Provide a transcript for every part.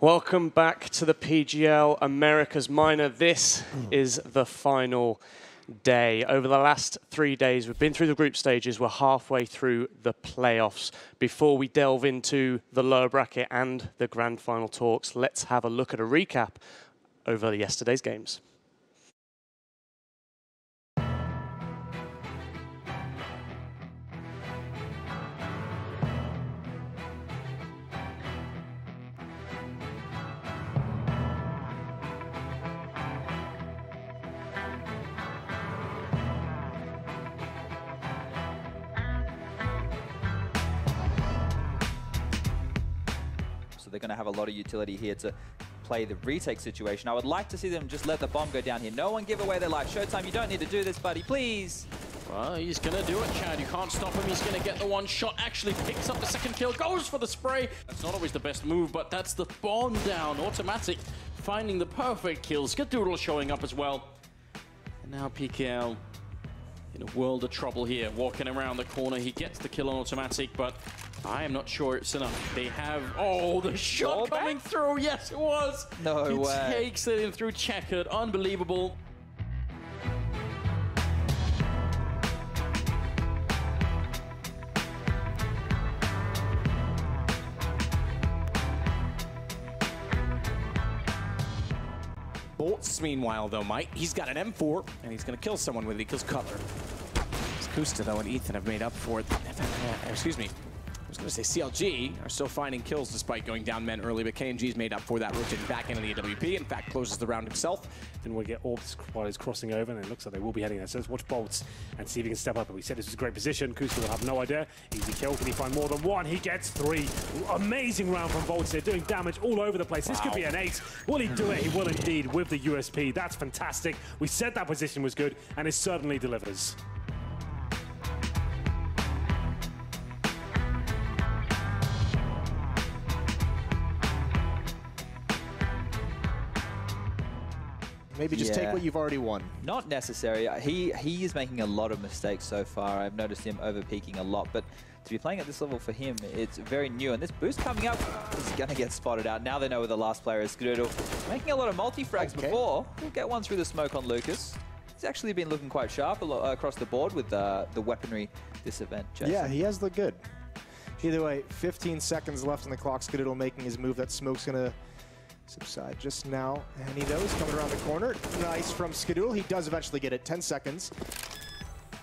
Welcome back to the PGL Americas Minor. This is the final day. Over the last 3 days, we've been through the group stages. We're halfway through the playoffs. Before we delve into the lower bracket and the grand final talks, let's have a look at a recap over yesterday's games. They're going to have a lot of utility here to play the retake situation. I would like to see them just let the bomb go down here. No one give away their life. Showtime, you don't need to do this, buddy, please. Well, he's going to do it, Chad. You can't stop him. He's going to get the one shot. Actually picks up the second kill, goes for the spray. That's not always the best move, but that's the bomb down. Automatic finding the perfect kill. Skadoodle showing up as well. And now PGL in a world of trouble here. Walking around the corner. He gets the kill on Automatic, but I am not sure it's enough. They have, oh, the shot coming through. Yes, it was. No way. He takes it in through checkered. Unbelievable. Bolts, meanwhile, though, Mike, he's got an M4, and he's going to kill someone with it. He kills Cutler. Kusta, though, and Ethan have made up for it. Excuse me. I was going to say CLG are still finding kills despite going down men early, but KNG's made up for that, rotating back into the AWP. In fact, closes the round himself. Then we'll get Orbs while he's crossing over, and it looks like they will be heading there. So let's watch Bolts and see if he can step up. But we said this was a great position. Kusta will have no idea. Easy kill. Can he find more than one? He gets 3. Amazing round from Bolts here, doing damage all over the place. This could be an ace. Will he do it? He will indeed with the USP. That's fantastic. We said that position was good, and it certainly delivers. Maybe just take what you've already won. Not necessary. He is making a lot of mistakes so far. I've noticed him over-peaking a lot, but to be playing at this level for him, it's very new. And this boost coming up is going to get spotted out. Now they know where the last player is. Skadoodle making a lot of multi-frags before. We'll get one through the smoke on Lucas. He's actually been looking quite sharp across the board with the weaponry this event, Jason. Yeah, he has looked good. Either way, 15 seconds left on the clock. Skadoodle making his move. That smoke's going to subside just now, and he knows coming around the corner. Nice from Skadoodle. He does eventually get it. 10 seconds.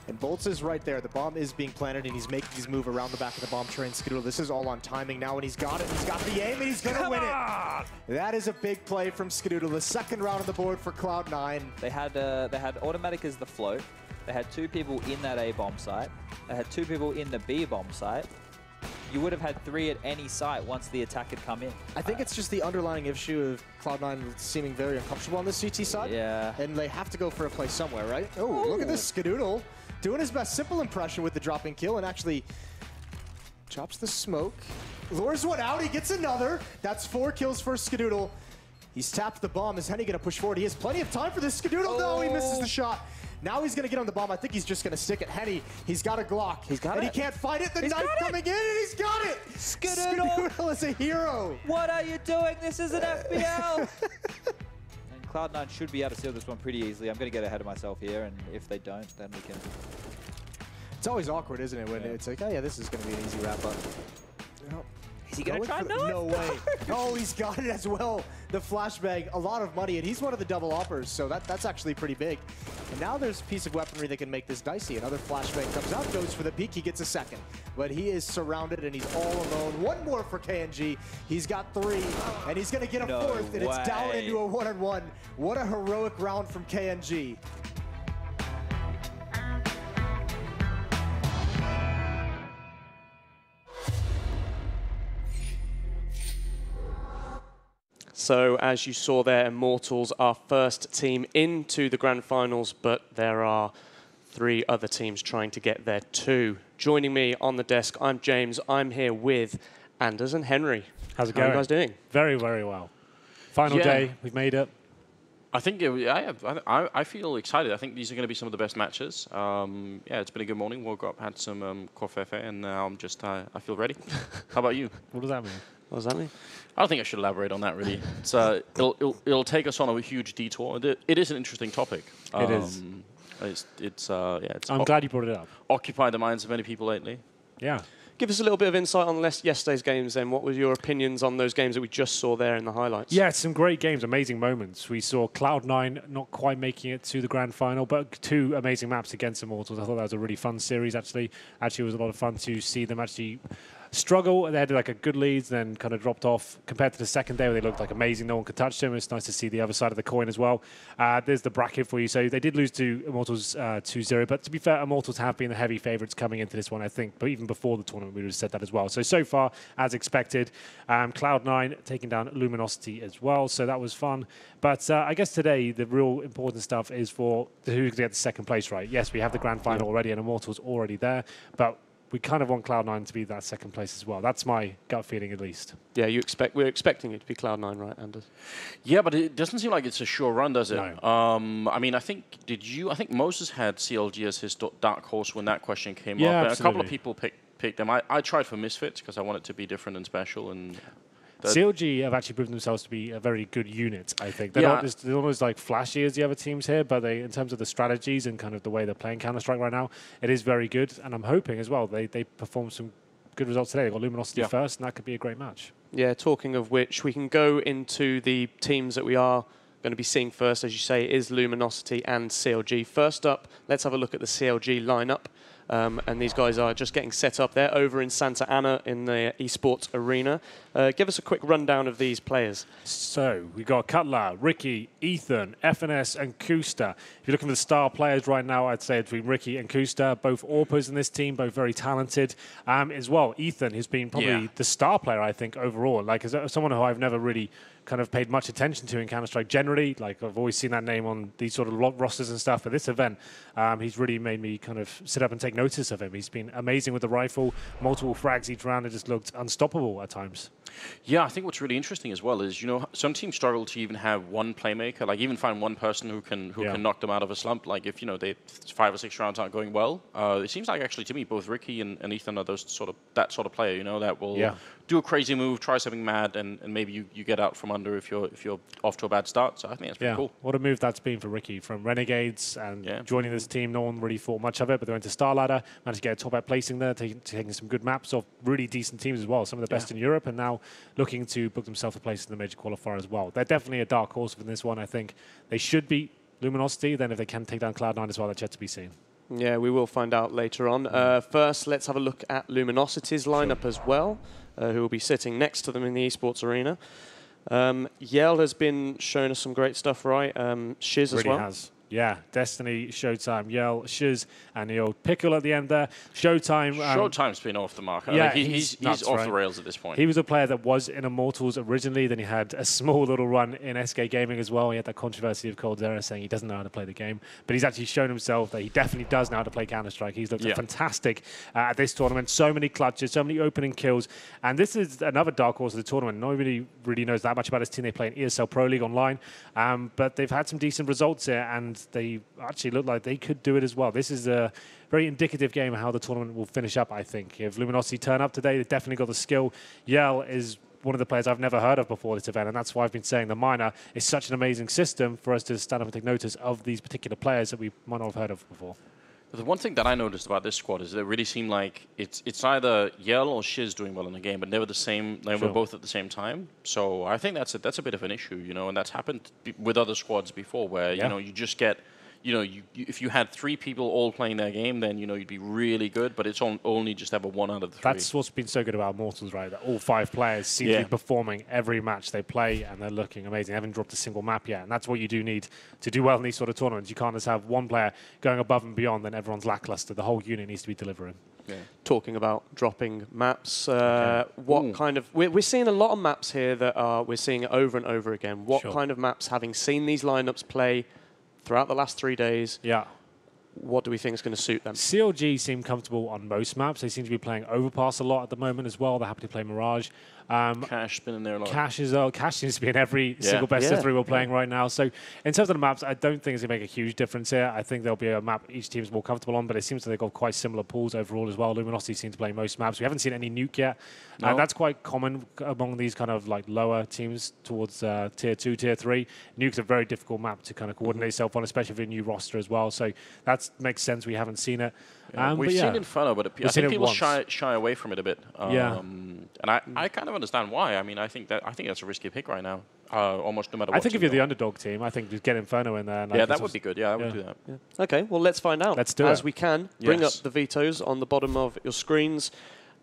And Bolts is right there. The bomb is being planted, and he's making his move around the back of the bomb train. Skadoodle, this is all on timing now, and he's got it. He's got the aim, and he's going to win it. That is a big play from Skadoodle. The second round on the board for Cloud9. They had Automatic as the float. They had 2 people in that A bomb site. They had 2 people in the B bomb site. You would have had 3 at any site once the attack had come in. I think it's just the underlying issue of Cloud9 seeming very uncomfortable on the CT side. Yeah. And they have to go for a play somewhere, right? Oh, look at this Skadoodle doing his best simple impression with the dropping kill and actually chops the smoke. Lures one out, he gets another. That's 4 kills for Skadoodle. He's tapped the bomb. Is Henny going to push forward? He has plenty of time for this Skadoodle. No, he misses the shot. Now he's going to get on the bomb. I think he's just going to stick it. Henny, he's got a Glock. He's got it. And he can't fight it. The knife coming in, and he's got it. Skadoodle is a hero. What are you doing? This is an FPL. And Cloud9 should be able to seal this one pretty easily. I'm going to get ahead of myself here, and if they don't, then we can. It's always awkward, isn't it, when it's like, oh yeah, this is going to be an easy wrap-up. Is he going to try? No way. Oh, he's got it as well. The flashbang, a lot of money, and he's one of the double uppers, so that's actually pretty big. And now there's a piece of weaponry that can make this dicey. Another flashbang comes out, goes for the peak, he gets a second. But he is surrounded, and he's all alone. One more for KNG. He's got 3, and he's going to get a 4th, and it's down into a 1-on-1. What a heroic round from KNG. So as you saw there, Immortals are first team into the grand finals, but there are 3 other teams trying to get there too. Joining me on the desk, I'm James. I'm here with Anders and Henry. How's it going? How are you guys doing? Very, very well. Final day, we've made it. I think, I feel excited. I think these are going to be some of the best matches. Yeah, it's been a good morning. Woke up, had some coffee, and now I'm just, I feel ready. How about you? What does that mean? What does that mean? I don't think I should elaborate on that, really. It's, it'll take us on a huge detour. It is an interesting topic. It is. I'm glad you brought it up. Occupied the minds of many people lately. Yeah. Give us a little bit of insight on yesterday's games then. What were your opinions on those games that we just saw there in the highlights? Yeah, some great games, amazing moments. We saw Cloud9 not quite making it to the grand final, but 2 amazing maps against Immortals. I thought that was a really fun series, actually. Actually, it was a lot of fun to see them actually struggle. They had like a good lead, then kind of dropped off compared to the second day where they looked like amazing. No one could touch them. It's nice to see the other side of the coin as well. There's the bracket for you. So they did lose to Immortals 2-0, but to be fair, Immortals have been the heavy favourites coming into this one, I think. But even before the tournament, we would have said that as well. So far, as expected, Cloud9 taking down Luminosity as well. So that was fun. But I guess today, the real important stuff is for who's going to get the second place, right? Yes, we have the grand final already and Immortals already there, but we kind of want Cloud9 to be that second place as well. That's my gut feeling, at least. Yeah, we're expecting it to be Cloud9, right, Anders? Yeah, but it doesn't seem like it's a sure run, does it? No. I mean, I think Moses had CLG as his dark horse when that question came up. Yeah, And a couple of people picked them. I tried for Misfits because I wanted to be different and special. And CLG have actually proven themselves to be a very good unit, I think. They're not as like flashy as the other teams here, but in terms of the strategies and kind of the way they're playing Counter-Strike right now, it is very good. And I'm hoping as well they perform some good results today. They've got Luminosity first, and that could be a great match. Yeah, talking of which, we can go into the teams that we are going to be seeing first, as you say, is Luminosity and CLG. First up, let's have a look at the CLG lineup. And these guys are just getting set up there over in Santa Ana in the esports arena. Give us a quick rundown of these players. So we got Cutler, Ricky, Ethan, FNS, and Kusta. If you're looking for the star players right now, I'd say between Ricky and Kusta, both AWPers in this team, both very talented. As well, Ethan has been probably the star player, I think, overall. Like, as someone who I've never really kind of paid much attention to in Counter-Strike generally. Like, I've always seen that name on these sort of rosters and stuff. But this event, he's really made me kind of sit up and take notice of him. He's been amazing with the rifle, multiple frags each round. It just looked unstoppable at times. Yeah, I think what's really interesting as well is, some teams struggle to even have one playmaker, like even find one person who can knock them out of a slump. Like if, they 5 or 6 rounds aren't going well. It seems like actually to me, both Ricky and Ethan are that sort of player, that will do a crazy move, try something mad, and maybe you get out from under if you're off to a bad start. So I think that's pretty cool. What a move that's been for Ricky from Renegades and joining this team. No one really thought much of it, but they went to Star Ladder, managed to get a top 8 placing there, taking some good maps off really decent teams as well. Some of the best in Europe, and now looking to book themselves a place in the major qualifier as well. They're definitely a dark horse for this one. I think they should beat Luminosity. Then if they can take down Cloud9 as well, that's yet to be seen. Yeah, we will find out later on. First, let's have a look at Luminosity's lineup as well, who will be sitting next to them in the esports arena. Yell has been showing us some great stuff, right? Shiz as well. Has. Yeah, Destiny, Showtime, Yell, Shiz, and the old pickle at the end there. Showtime. Showtime's been off the mark. Yeah, he's off the rails at this point. He was a player that was in Immortals originally. Then he had a small little run in SK Gaming as well. He had that controversy of Caldera saying he doesn't know how to play the game. But he's actually shown himself that he definitely does know how to play Counter-Strike. He's looked fantastic at this tournament. So many clutches, so many opening kills. And this is another dark horse of the tournament. Nobody really knows that much about his team. They play in ESL Pro League online. But they've had some decent results here. And they actually look like they could do it as well. This is a very indicative game of how the tournament will finish up, I think. If Luminosity turn up today, they've definitely got the skill. Yell is one of the players I've never heard of before this event, and that's why I've been saying the minor is such an amazing system for us to stand up and take notice of these particular players that we might not have heard of before. The one thing that I noticed about this squad is that it really seemed like it's either Yell or Shiz doing well in the game, but never the same. They were both at the same time. So I think that's a bit of an issue, and that's happened with other squads before, where you just get. If you had 3 people all playing their game, then, you'd be really good, but it's only just ever 1 out of the 3. That's what's been so good about Immortals, right? That all 5 players seem to be performing every match they play, and they're looking amazing. They haven't dropped a single map yet, and that's what you do need to do well in these sort of tournaments. You can't just have one player going above and beyond, then everyone's lackluster. The whole unit needs to be delivering. Yeah. Talking about dropping maps, what kind of... We're seeing a lot of maps here that we're seeing it over and over again. What kind of maps, having seen these lineups play throughout the last 3 days, what do we think is going to suit them? CLG seem comfortable on most maps. They seem to be playing Overpass a lot at the moment as well. They're happy to play Mirage. Cash been in there a lot. Cash seems to be in every single best of 3 we're playing right now. So in terms of the maps, I don't think it's going to make a huge difference here. I think there'll be a map each team's more comfortable on, but it seems that they've got quite similar pools overall as well. Luminosity seem to play most maps. We haven't seen any nuke yet. And that's quite common among these kind of like lower teams towards tier 2, tier 3. Nuke's a very difficult map to kind of coordinate yourself on, especially for a new roster as well. So that makes sense. We haven't seen it. We've seen Inferno, but I think people shy away from it a bit. And I kind of understand why. I mean, I think that's a risky pick right now. Almost no matter what. I think if you're the underdog team, I think just get Inferno in there. And that would be good. Yeah, I would do that. Yeah. Okay, well, let's find out. Let's do it. As we can. Bring up the vetoes on the bottom of your screens,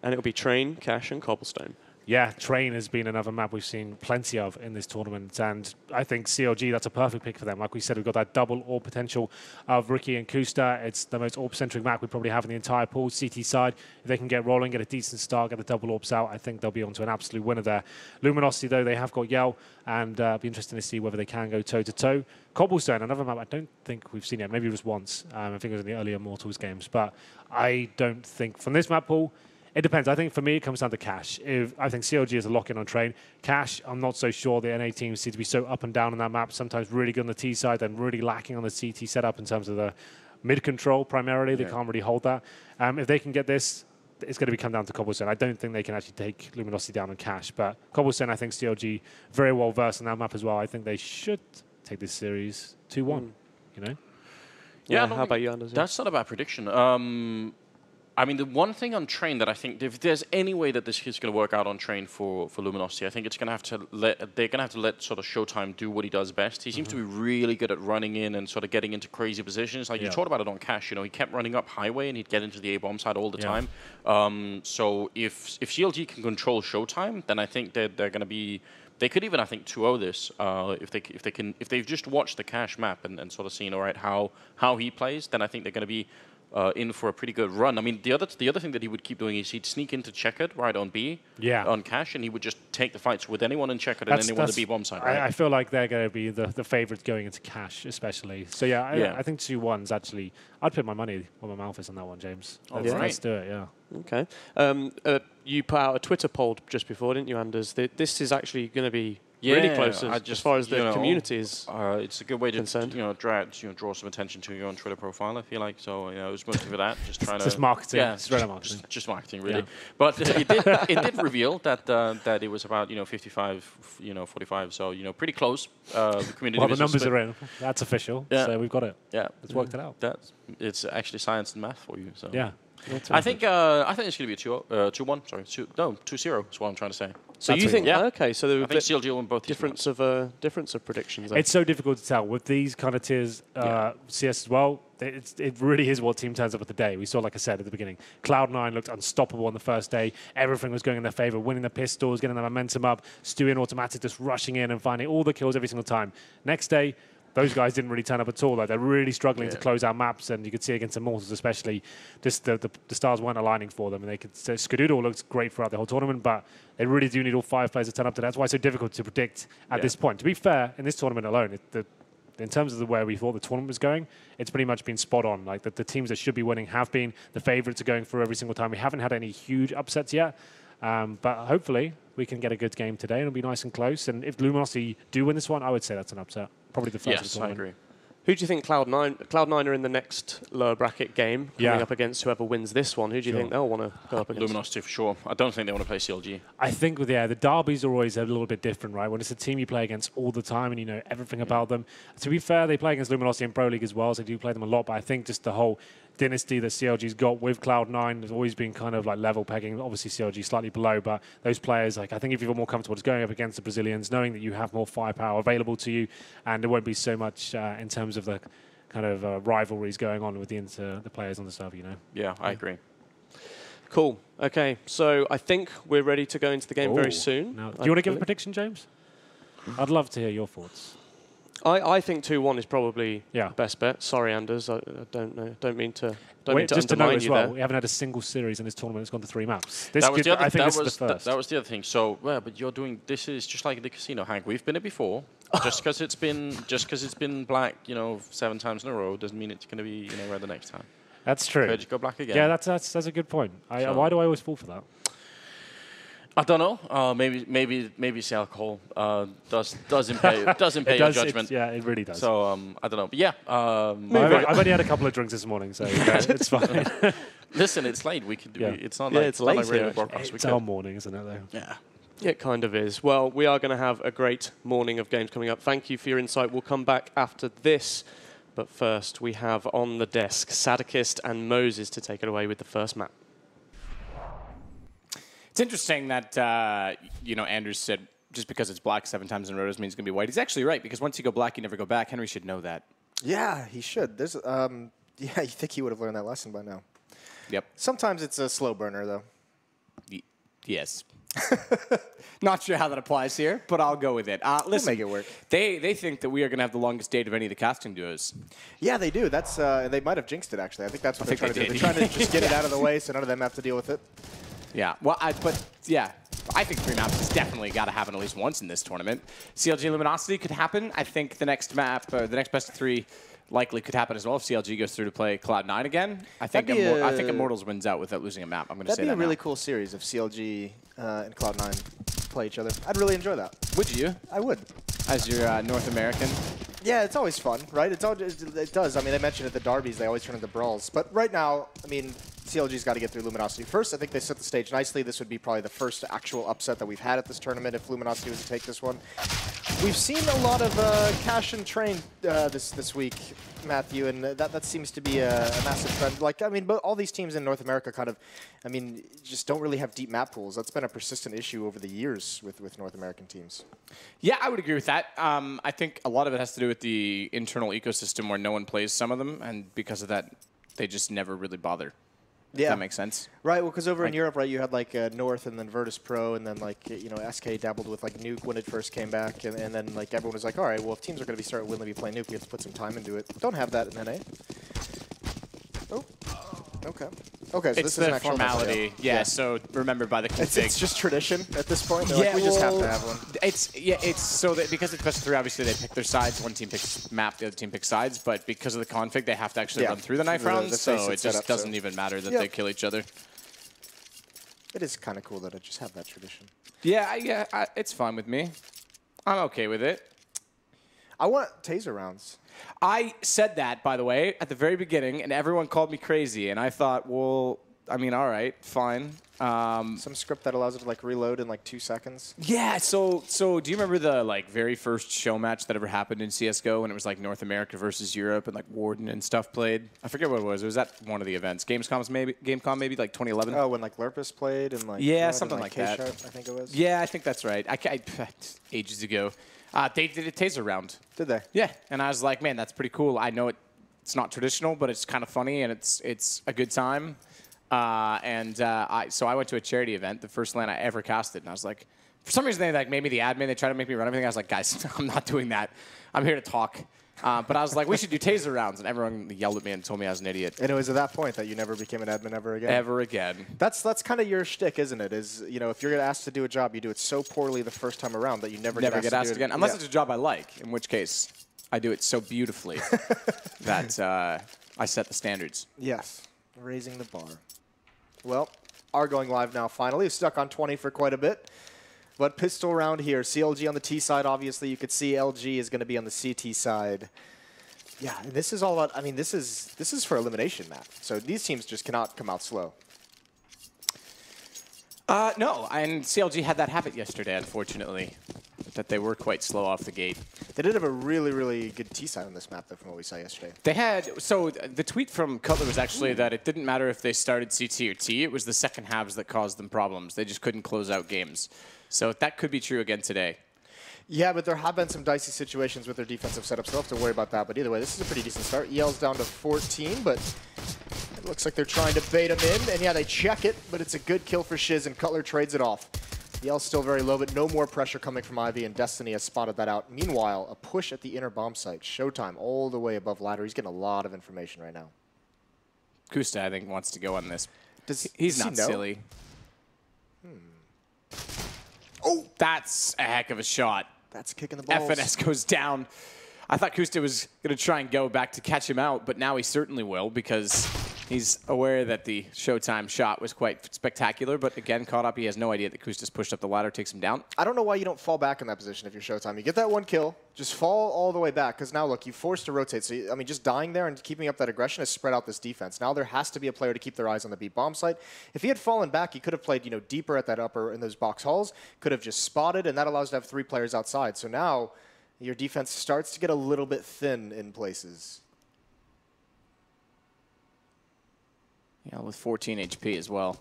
and it'll be Train, Cash, and Cobblestone. Yeah, Train has been another map we've seen plenty of in this tournament, and I think CLG, that's a perfect pick for them. Like we said, we've got that double AWP potential of Ricky and Kusta. It's the most AWP-centric map we probably have in the entire pool. CT side, if they can get rolling, get a decent start, get the double AWPs out, I think they'll be onto an absolute winner there. Luminosity, though, they have got Yell, and be interesting to see whether they can go toe-to-toe. Cobblestone, another map I don't think we've seen yet. Maybe just once. I think it was in the earlier Mortals games, but I don't think from this map pool. It depends. I think for me, it comes down to Cash. I think CLG is a lock-in on Train. Cash, I'm not so sure. The NA teams seem to be so up and down on that map, sometimes really good on the T side and really lacking on the CT setup in terms of the mid-control primarily. They can't really hold that. If they can get this, it's going to come down to Cobblestone. I don't think they can actually take Luminosity down on Cash, but Cobblestone, I think CLG very well versed on that map as well. I think they should take this series 2-1, you know? Yeah, how about you, Anders? That's not a bad prediction. I mean, the one thing on Train that I think, if there's any way that this is going to work out on Train for Luminosity, I think it's going to have to let sort of Showtime do what he does best. He seems to be really good at running in and sort of getting into crazy positions. Like you talked about it on Cash, you know, he kept running up highway and he'd get into the A-bomb side all the time. So if CLG can control Showtime, then I think they're going to be. They could even, I think, 2-0 this if they've just watched the Cash map and sort of seen how he plays. Then I think they're going to be in for a pretty good run. I mean, the other thing that he would keep doing is he'd sneak into Checkered right on B, on Cash, and he would just take the fights with anyone in Checkered and anyone on the B bomb side. Right? I feel like they're going to be the favourites going into Cash, especially. So I think 2-1's actually. I'd put my money where my mouth is on that one, James. Let's do it. Yeah. Okay. You put out a Twitter poll just before, didn't you, Anders? This is actually going to be really close as far as the community is it's a good way to concerned. Draw some attention to your own Twitter profile. I feel like so. It was mostly for that, just trying just to marketing. Yeah, just marketing really. But it did reveal that it was about 55, 45. So pretty close. The community. Well, the numbers are in. That's official. So we've got it. Yeah, it's worked it out. It's actually science and math for you. So yeah. I think it's going to be a 2-1. Sorry, 2-0 is what I'm trying to say. So you think? Yeah. Okay. So there I think CLG will win both. Difference of predictions. It's so difficult to tell with these kind of tiers. CS as well. It really is what team turns up at the day. We saw, like I said at the beginning, Cloud9 looked unstoppable on the first day. Everything was going in their favor, winning the pistols, getting the momentum up. Stewie and Automatic just rushing in and finding all the kills every single time. Next day, those guys didn't really turn up at all. Like, they're really struggling to close out maps, and you could see against Immortals especially, just the stars weren't aligning for them. And they could say Skadoodle looked great throughout the whole tournament, but they really do need all 5 players to turn up to that. That's why it's so difficult to predict at this point. To be fair, in this tournament alone, in terms of where we thought the tournament was going, it's pretty much been spot on. Like the teams that should be winning have been. The favourites are going through every single time. We haven't had any huge upsets yet, but hopefully we can get a good game today and it'll be nice and close. And if Luminosity do win this one, I would say that's an upset. Probably the first of the tournament. I agree. Who do you think Cloud9 are in the next lower bracket game coming up against whoever wins this one? Who do you think they'll want to go up against? Luminosity for sure. I don't think they want to play CLG. I think the derbies are always a little bit different, right? When it's a team you play against all the time and you know everything about them. To be fair, they play against Luminosity in Pro League as well, so they do play them a lot. But I think just the whole dynasty that CLG's got with Cloud9 has always been kind of like level pegging. Obviously CLG slightly below, but those players, like I think if you're more comfortable just going up against the Brazilians, knowing that you have more firepower available to you, and there won't be so much in terms of the kind of rivalries going on with the players on the server, Yeah, I agree. Cool. Okay, so I think we're ready to go into the game very soon. Now, do you want to give a prediction, James? I'd love to hear your thoughts. I think 2-1 is probably the best bet. Sorry, Anders. I don't know. Don't mean to just to know as well, there. We haven't had a single series in this tournament that's gone to 3 maps. That was the other thing. So, but you're doing this is just like the casino, Hank. We've been here before, Just because it's been black, you know, 7 times in a row doesn't mean it's going to be, you know, red the next time. That's true. Could you go black again? Yeah, that's a good point. Why do I always fall for that? I don't know. Maybe it's alcohol. Does impair your judgment. Yeah, it really does. So I don't know. But yeah, I've only had a couple of drinks this morning, so it's fine. listen, it's late. We could. Yeah. It's not Yeah, like it's not late like radio here, broadcast. It's our morning, isn't it? Though. Yeah. It kind of is. Well, we are going to have a great morning of games coming up. Thank you for your insight. We'll come back after this. But first, we have on the desk Sadakist and Moses to take it away with the first map. It's interesting that, you know, Andrews said just because it's black 7 times in a row doesn't mean it's going to be white. He's actually right, because once you go black, you never go back. Henry should know that. Yeah, he should. There's, yeah, you think he would have learned that lesson by now. Yep. Sometimes it's a slow burner, though. Yes. Not sure how that applies here, but I'll go with it. Listen, We'll make it work. They think that we are going to have the longest date of any of the casting duos. Yeah, they do. That's they might have jinxed it, actually. I think that's what they're trying to do. they They're did. trying to just get it out of the way so none of them have to deal with it. Yeah. Well, but yeah, I think 3 maps has definitely got to happen at least once in this tournament. CLG Luminosity could happen. I think the next map, the next best of 3, likely could happen as well if CLG goes through to play Cloud9 again. I think Immortals wins out without losing a map. I'm going to say that. That'd be a really now. cool series if CLG and Cloud9 play each other. I'd really enjoy that. Would you? I would. As your North American? Yeah, it's always fun, right? It does. I mean, they mentioned at the derbies, they always turn into brawls. But right now, I mean, CLG's got to get through Luminosity first. I think they set the stage nicely. This would be probably the first actual upset that we've had at this tournament if Luminosity was to take this one. We've seen a lot of cash and train this week, Matthew, and that seems to be a massive trend. Like, I mean, but all these teams in North America kind of, I mean, just don't really have deep map pools. That's been a persistent issue over the years with North American teams. Yeah, I would agree with that. I think a lot of it has to do with the internal ecosystem where no one plays some of them, and because of that, they just never really bother. Yeah. If that makes sense. Right, well, because over in Europe, right, you had like North and then Virtus Pro, and then like, you know, SK dabbled with like Nuke when it first came back, and then like everyone was like, all right, well, if teams are going to be willing to be playing Nuke, we have to put some time into it. Don't have that in NA. Oh, okay. Okay, so It's this is the an actual formality. map, Yeah, so remember by the config. It's just tradition at this point. They're like, we just have to have one. It's so that because it's best of 3, obviously they pick their sides. One team picks map, the other team picks sides. But because of the config, they have to actually run through the knife rounds. So it just doesn't even matter that they kill each other. It is kind of cool that I just have that tradition. Yeah, it's fine with me. I'm okay with it. I want taser rounds. I said that, by the way, at the very beginning, and everyone called me crazy. And I thought, well, I mean, all right, fine. Some script that allows it to like reload in like 2 seconds. Yeah, so do you remember the like very first show match that ever happened in CS:GO when it was like North America versus Europe and like Warden and stuff played? I forget what it was. It was at one of the events. Gamescom maybe like 2011. Oh, when like Lurpus played and like something like that. K-Sharp, I think it was. Yeah, I think that's right. Ages ago. They did a taser round. Did they? Yeah, and I was like, man, that's pretty cool. I know it's not traditional, but it's kind of funny and it's a good time. So I went to a charity event, the first LAN I ever casted, and I was like, for some reason they like made me the admin. They tried to make me run everything. I was like, guys, I'm not doing that. I'm here to talk. But I was like, we should do taser rounds, and everyone yelled at me and told me I was an idiot. And it was at that point that you never became an admin ever again. Ever again. That's kind of your shtick, isn't it? Is, you know, if you're asked to do a job, you do it so poorly the first time around that you never get asked again. Unless it's a job I like, in which case I do it so beautifully that I set the standards. Yes, raising the bar. Well, are going live now finally. We've stuck on 20 for quite a bit. But pistol round here. CLG on the T side, obviously. You could see LG is going to be on the CT side. Yeah, and this is all about, I mean, this is for elimination map. So these teams just cannot come out slow. No, and CLG had that habit yesterday, unfortunately, that they were quite slow off the gate. They did have a really, really good T side on this map, though, from what we saw yesterday. They had, so the tweet from Cutler was actually that it didn't matter if they started CT or T, it was the second halves that caused them problems. They just couldn't close out games. So that could be true again today. Yeah, but there have been some dicey situations with their defensive setups. They'll have to worry about that. But either way, this is a pretty decent start. EL's down to 14, but it looks like they're trying to bait him in. And yeah, they check it, but it's a good kill for Shiz, and Cutler trades it off. EL's still very low, but no more pressure coming from Ivy, and Destiny has spotted that out. Meanwhile, a push at the inner bomb site. Showtime all the way above ladder. He's getting a lot of information right now. Kusta, I think, wants to go on this. does He's he not know? silly. Oh, that's a heck of a shot. That's kicking the balls. FNS goes down. I thought Kusta was going to try and go back to catch him out, but now he certainly will because he's aware that the Showtime shot was quite spectacular, but again, caught up. He has no idea that Kusta's pushed up the ladder, takes him down. I don't know why you don't fall back in that position if you're Showtime. You get that one kill, just fall all the way back, because now, look, you're forced to rotate. So, I mean, just dying there and keeping up that aggression has spread out this defense. Now there has to be a player to keep their eyes on the B bomb site. If he had fallen back, he could have played, deeper at that upper in those box halls, could have just spotted, and that allows to have 3 players outside. So now your defense starts to get a little bit thin in places. Yeah, with 14 HP as well.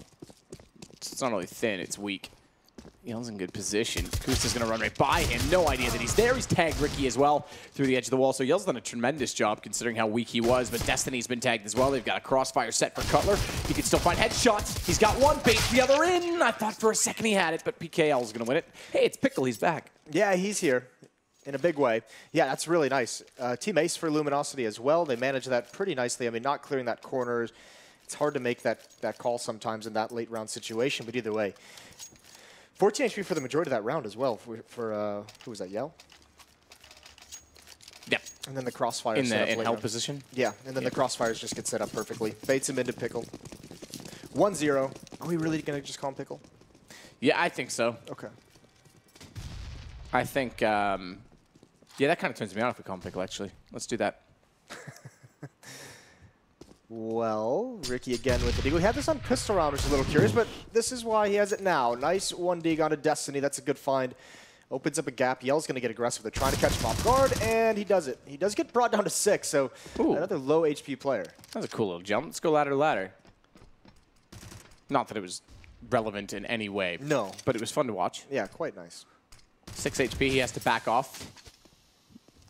It's not only thin, it's weak. Yell's in good position. Kusta's going to run right by him. No idea that he's there. He's tagged Ricky as well through the edge of the wall. So Yell's done a tremendous job considering how weak he was. But Destiny's been tagged as well. They've got a crossfire set for Cutler. He can still find headshots. He's got one, bait the other in. I thought for a second he had it, but PKL's going to win it. Hey, it's Pickle. He's back. Yeah, he's here in a big way. Yeah, that's really nice. Team Ace for Luminosity as well. They managed that pretty nicely. I mean, not clearing that corner. It's hard to make that call sometimes in that late round situation, but either way. 14 HP for the majority of that round as well for who was that, Yell? Yep. And then the crossfire in set up help position? Yeah, and then the crossfires just get set up perfectly. Baits him into Pickle. 1-0. Are we really going to just call him Pickle? Yeah, I think so. Okay. I think, yeah, that kind of turns me on if we call him Pickle, actually. Let's do that. Well, Ricky again with the dig. We had this on pistol round, which is a little curious, but this is why he has it now. Nice 1 dig onto Destiny. That's a good find. Opens up a gap. Yell's going to get aggressive. They're trying to catch him off guard, and he does it. He does get brought down to 6, so another low HP player. That was a cool little jump. Let's go ladder to ladder. Not that it was relevant in any way. No. But it was fun to watch. Yeah, quite nice. 6 HP. He has to back off.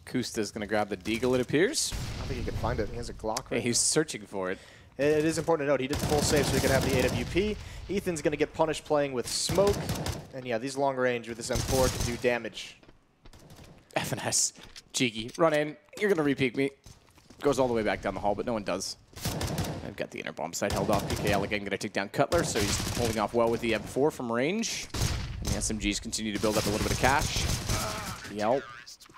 Kusta's going to grab the deagle, it appears. I think he can find it. He has a Glock right He's searching for it. It is important to note, he did the full save so he could have the AWP. Ethan's going to get punished playing with smoke. And yeah, these long range with this M4 can do damage. FNS. Cheeky. Run in. You're going to re-peek me. Goes all the way back down the hall, but no one does. I've got the inner bomb site held off. PKL again going to take down Cutler, so he's holding off well with the M4 from range. And the SMGs continue to build up a little bit of cash.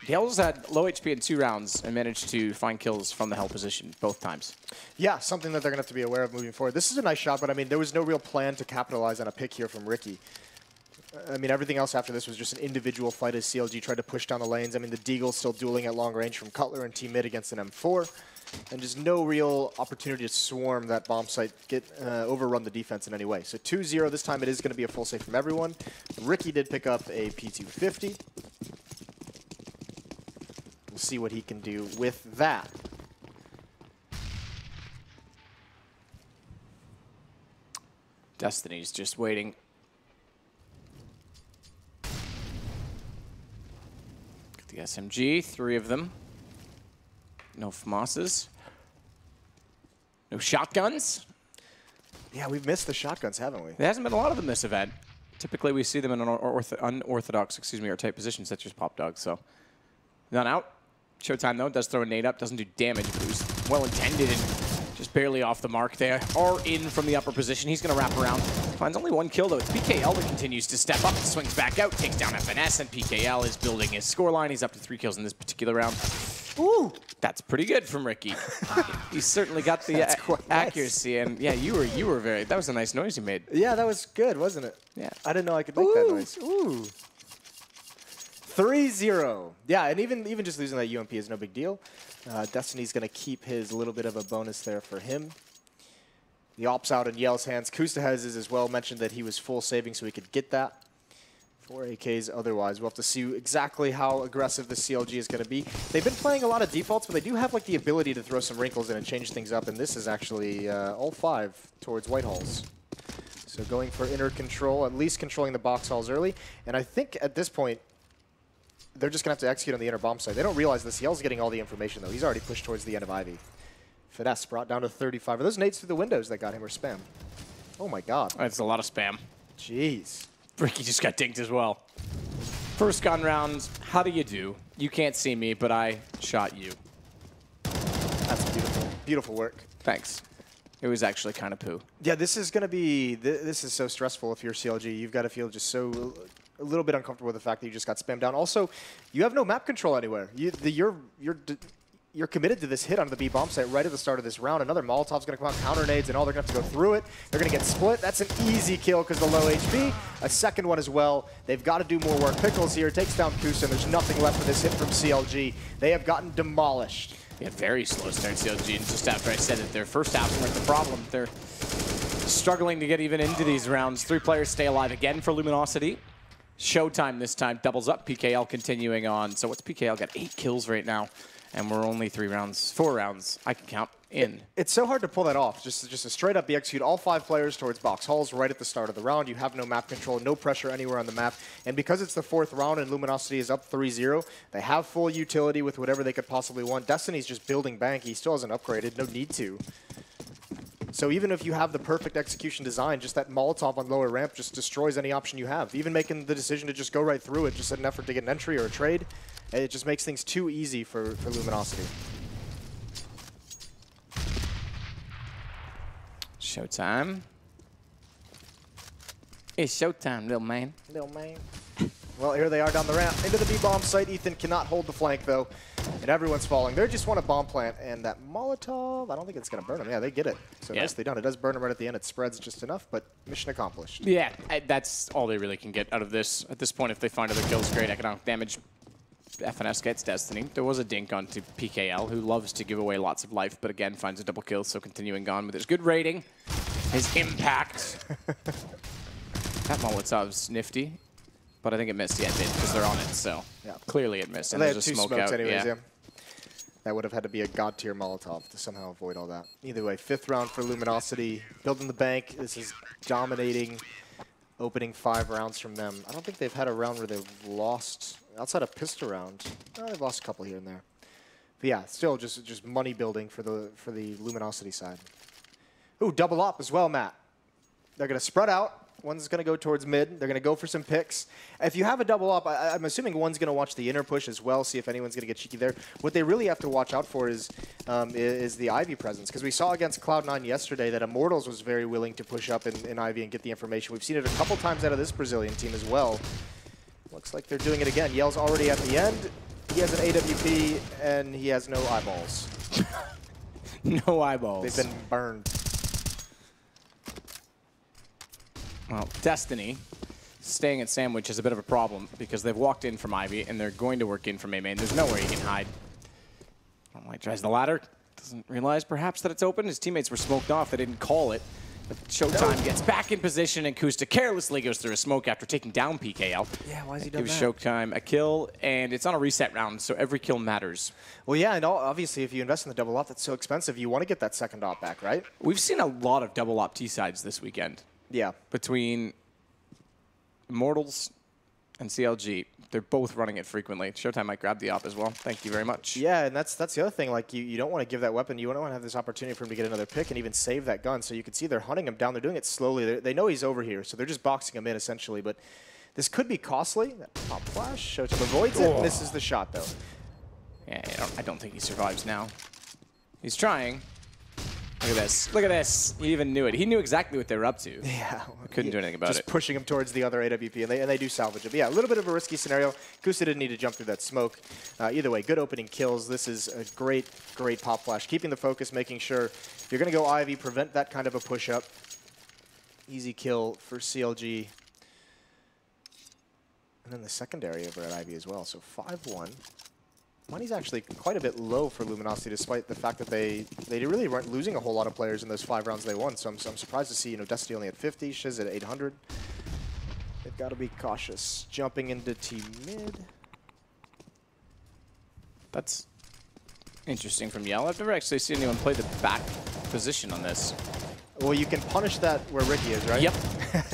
Yell's had low HP in 2 rounds and managed to find kills from the hell position both times. Yeah, something that they're going to have to be aware of moving forward. This is a nice shot, but I mean, there was no real plan to capitalize on a pick here from Ricky. I mean, everything else after this was just an individual fight as CLG tried to push down the lanes. I mean, the Deagle's still dueling at long range from Cutler and team mid against an M4. And just no real opportunity to swarm that bomb site, overrun the defense in any way. So 2-0, this time it is going to be a full save from everyone. Ricky did pick up a P250. We'll see what he can do with that. Destiny's just waiting. Got the SMG, 3 of them. No FAMASs. No shotguns. Yeah, we've missed the shotguns, haven't we? There hasn't been a lot of them this event. Typically, we see them in unorthodox, or type positions such as Pop Dog. So, none out. Showtime, though, does throw a nade up. Doesn't do damage, but it was well-intended and just barely off the mark there. Are in from the upper position. He's going to wrap around. Finds only 1 kill, though. It's PKL that continues to step up. Swings back out, takes down FNS, and PKL is building his scoreline. He's up to 3 kills in this particular round. Ooh! That's pretty good from Ricky. He's certainly got the accuracy, nice. And yeah, you were very. That was a nice noise you made. Yeah, that was good, wasn't it? Yeah. I didn't know I could make that noise. Ooh. 3-0. Yeah, and even just losing that UMP is no big deal. Destiny's going to keep his little bit of a bonus there for him. The op's out in Yell's hands. Kusta has his as well. Mentioned that he was full saving so he could get that. 4 AKs otherwise. We'll have to see exactly how aggressive the CLG is going to be. They've been playing a lot of defaults, but they do have like the ability to throw some wrinkles in and change things up, and this is actually all 5 towards Whitehalls. So going for inner control, at least controlling the box halls early. And I think at this point, they're just going to have to execute on the inner bomb site. They don't realize this. Yell's getting all the information, though. He's already pushed towards the end of Ivy. Finesse brought down to 35. Are those nades through the windows that got him or spam? Oh, my God. That's a lot of spam. Jeez. Ricky just got dinked as well. First gun round, how do you do? You can't see me, but I shot you. That's beautiful. Beautiful work. Thanks. It was actually kind of poo. Yeah, this is going to be, this is so stressful if you're CLG. You've got to feel just so a little bit uncomfortable with the fact that you just got spammed down. Also, you have no map control anywhere. You're committed to this hit onto the B bomb site right at the start of this round. Another Molotov's going to come out, counter nades, and all they're going to have to go through it. They're going to get split. That's an easy kill because the low HP. A second one as well. They've got to do more work. Pickles here takes down Kusa, and there's nothing left for this hit from CLG. They have gotten demolished. Yeah, very slow start CLG, and just after I said that their first half weren't the problem. They're struggling to get even into these rounds. 3 players stay alive again for Luminosity. Showtime this time doubles up. PGL continuing on. So what's PGL got 8 kills right now, and we're only 4 rounds I can count in. It's so hard to pull that off. Just a straight up, you execute all 5 players towards box halls right at the start of the round. You have no map control, no pressure anywhere on the map. And because it's the 4th round and Luminosity is up 3-0, they have full utility with whatever they could possibly want. Destiny's just building bank. He still hasn't upgraded, no need to. So even if you have the perfect execution design, just that Molotov on lower ramp just destroys any option you have. Even making the decision to just go right through it, just an effort to get an entry or a trade, it just makes things too easy for Luminosity. Showtime. It's showtime, little man. Little man. Well, here they are down the ramp. Into the B-bomb site. Ethan cannot hold the flank, though. And everyone's falling. They just want a bomb plant. And that Molotov, I don't think it's going to burn them. Yeah, they get it. So nicely done. It does burn them right at the end. It spreads just enough, but mission accomplished. Yeah, that's all they really can get out of this. At this point, if they find other kills, great economic damage. FNS gets Destiny. There was a dink onto PGL, who loves to give away lots of life, but again, finds a double kill, so continuing on with his good rating. His impact. That Molotov's nifty. But I think it missed. Yeah, it did, because they're on it, so clearly it missed. And there's they had a 2 smoke smokes out. anyways, yeah. That would have had to be a god-tier Molotov to somehow avoid all that. Either way, 5th round for Luminosity. Building the bank. This is dominating opening 5 rounds from them. I don't think they've had a round where they've lost, outside of pistol round. They've lost a couple here and there. But yeah, still just money building for the Luminosity side. Ooh, double up as well, Matt. They're going to spread out. One's going to go towards mid. They're going to go for some picks. If you have a double up, I'm assuming one's going to watch the inner push as well, see if anyone's going to get cheeky there. What they really have to watch out for is the Ivy presence, because we saw against Cloud9 yesterday that Immortals was very willing to push up in Ivy and get the information. We've seen it a couple times out of this Brazilian team as well. Looks like they're doing it again. Yell's already at the end. He has an AWP, and he has no eyeballs. No eyeballs. They've been burned. Well, Destiny staying at Sandwich is a bit of a problem because they've walked in from Ivy and they're going to work in from A main. There's nowhere he can hide. Like tries the ladder, doesn't realize perhaps that it's open. His teammates were smoked off. They didn't call it. But Showtime gets back in position and Kusta carelessly goes through a smoke after taking down PGL. Yeah, why has he done that? Gives Showtime a kill, and it's on a reset round, so every kill matters. Well, yeah, and obviously if you invest in the double op, that's so expensive. You want to get that second op back, right? We've seen a lot of double op T-sides this weekend. Yeah. Between Immortals and CLG. They're both running it frequently. Showtime might grab the op as well. Thank you very much. Yeah, and that's the other thing. Like, you don't want to give that weapon. You don't want to have this opportunity for him to get another pick and even save that gun. So you can see they're hunting him down. They're doing it slowly. They know he's over here, so they're just boxing him in, essentially. But this could be costly. That pop flash. Showtime avoids it. Misses the shot, though. Yeah, I don't think he survives now. He's trying. Look at this. Look at this. He even knew it. He knew exactly what they were up to. Yeah. Couldn't do anything about it. Just pushing him towards the other AWP, and they do salvage it. But yeah, a little bit of a risky scenario. Kusa didn't need to jump through that smoke. Either way, good opening kills. This is a great, great pop flash. Keeping the focus, making sure if you're going to go Ivy, prevent that kind of a push-up. Easy kill for CLG. And then the secondary over at Ivy as well. So 5-1. Money's actually quite a bit low for Luminosity, despite the fact that they really weren't losing a whole lot of players in those 5 rounds they won. So I'm surprised to see, Destiny only at 50, Shiz at 800. They've got to be cautious. Jumping into T mid. That's interesting from Yell. I've never actually seen anyone play the back position on this. Well, you can punish that where Ricky is, right? Yep.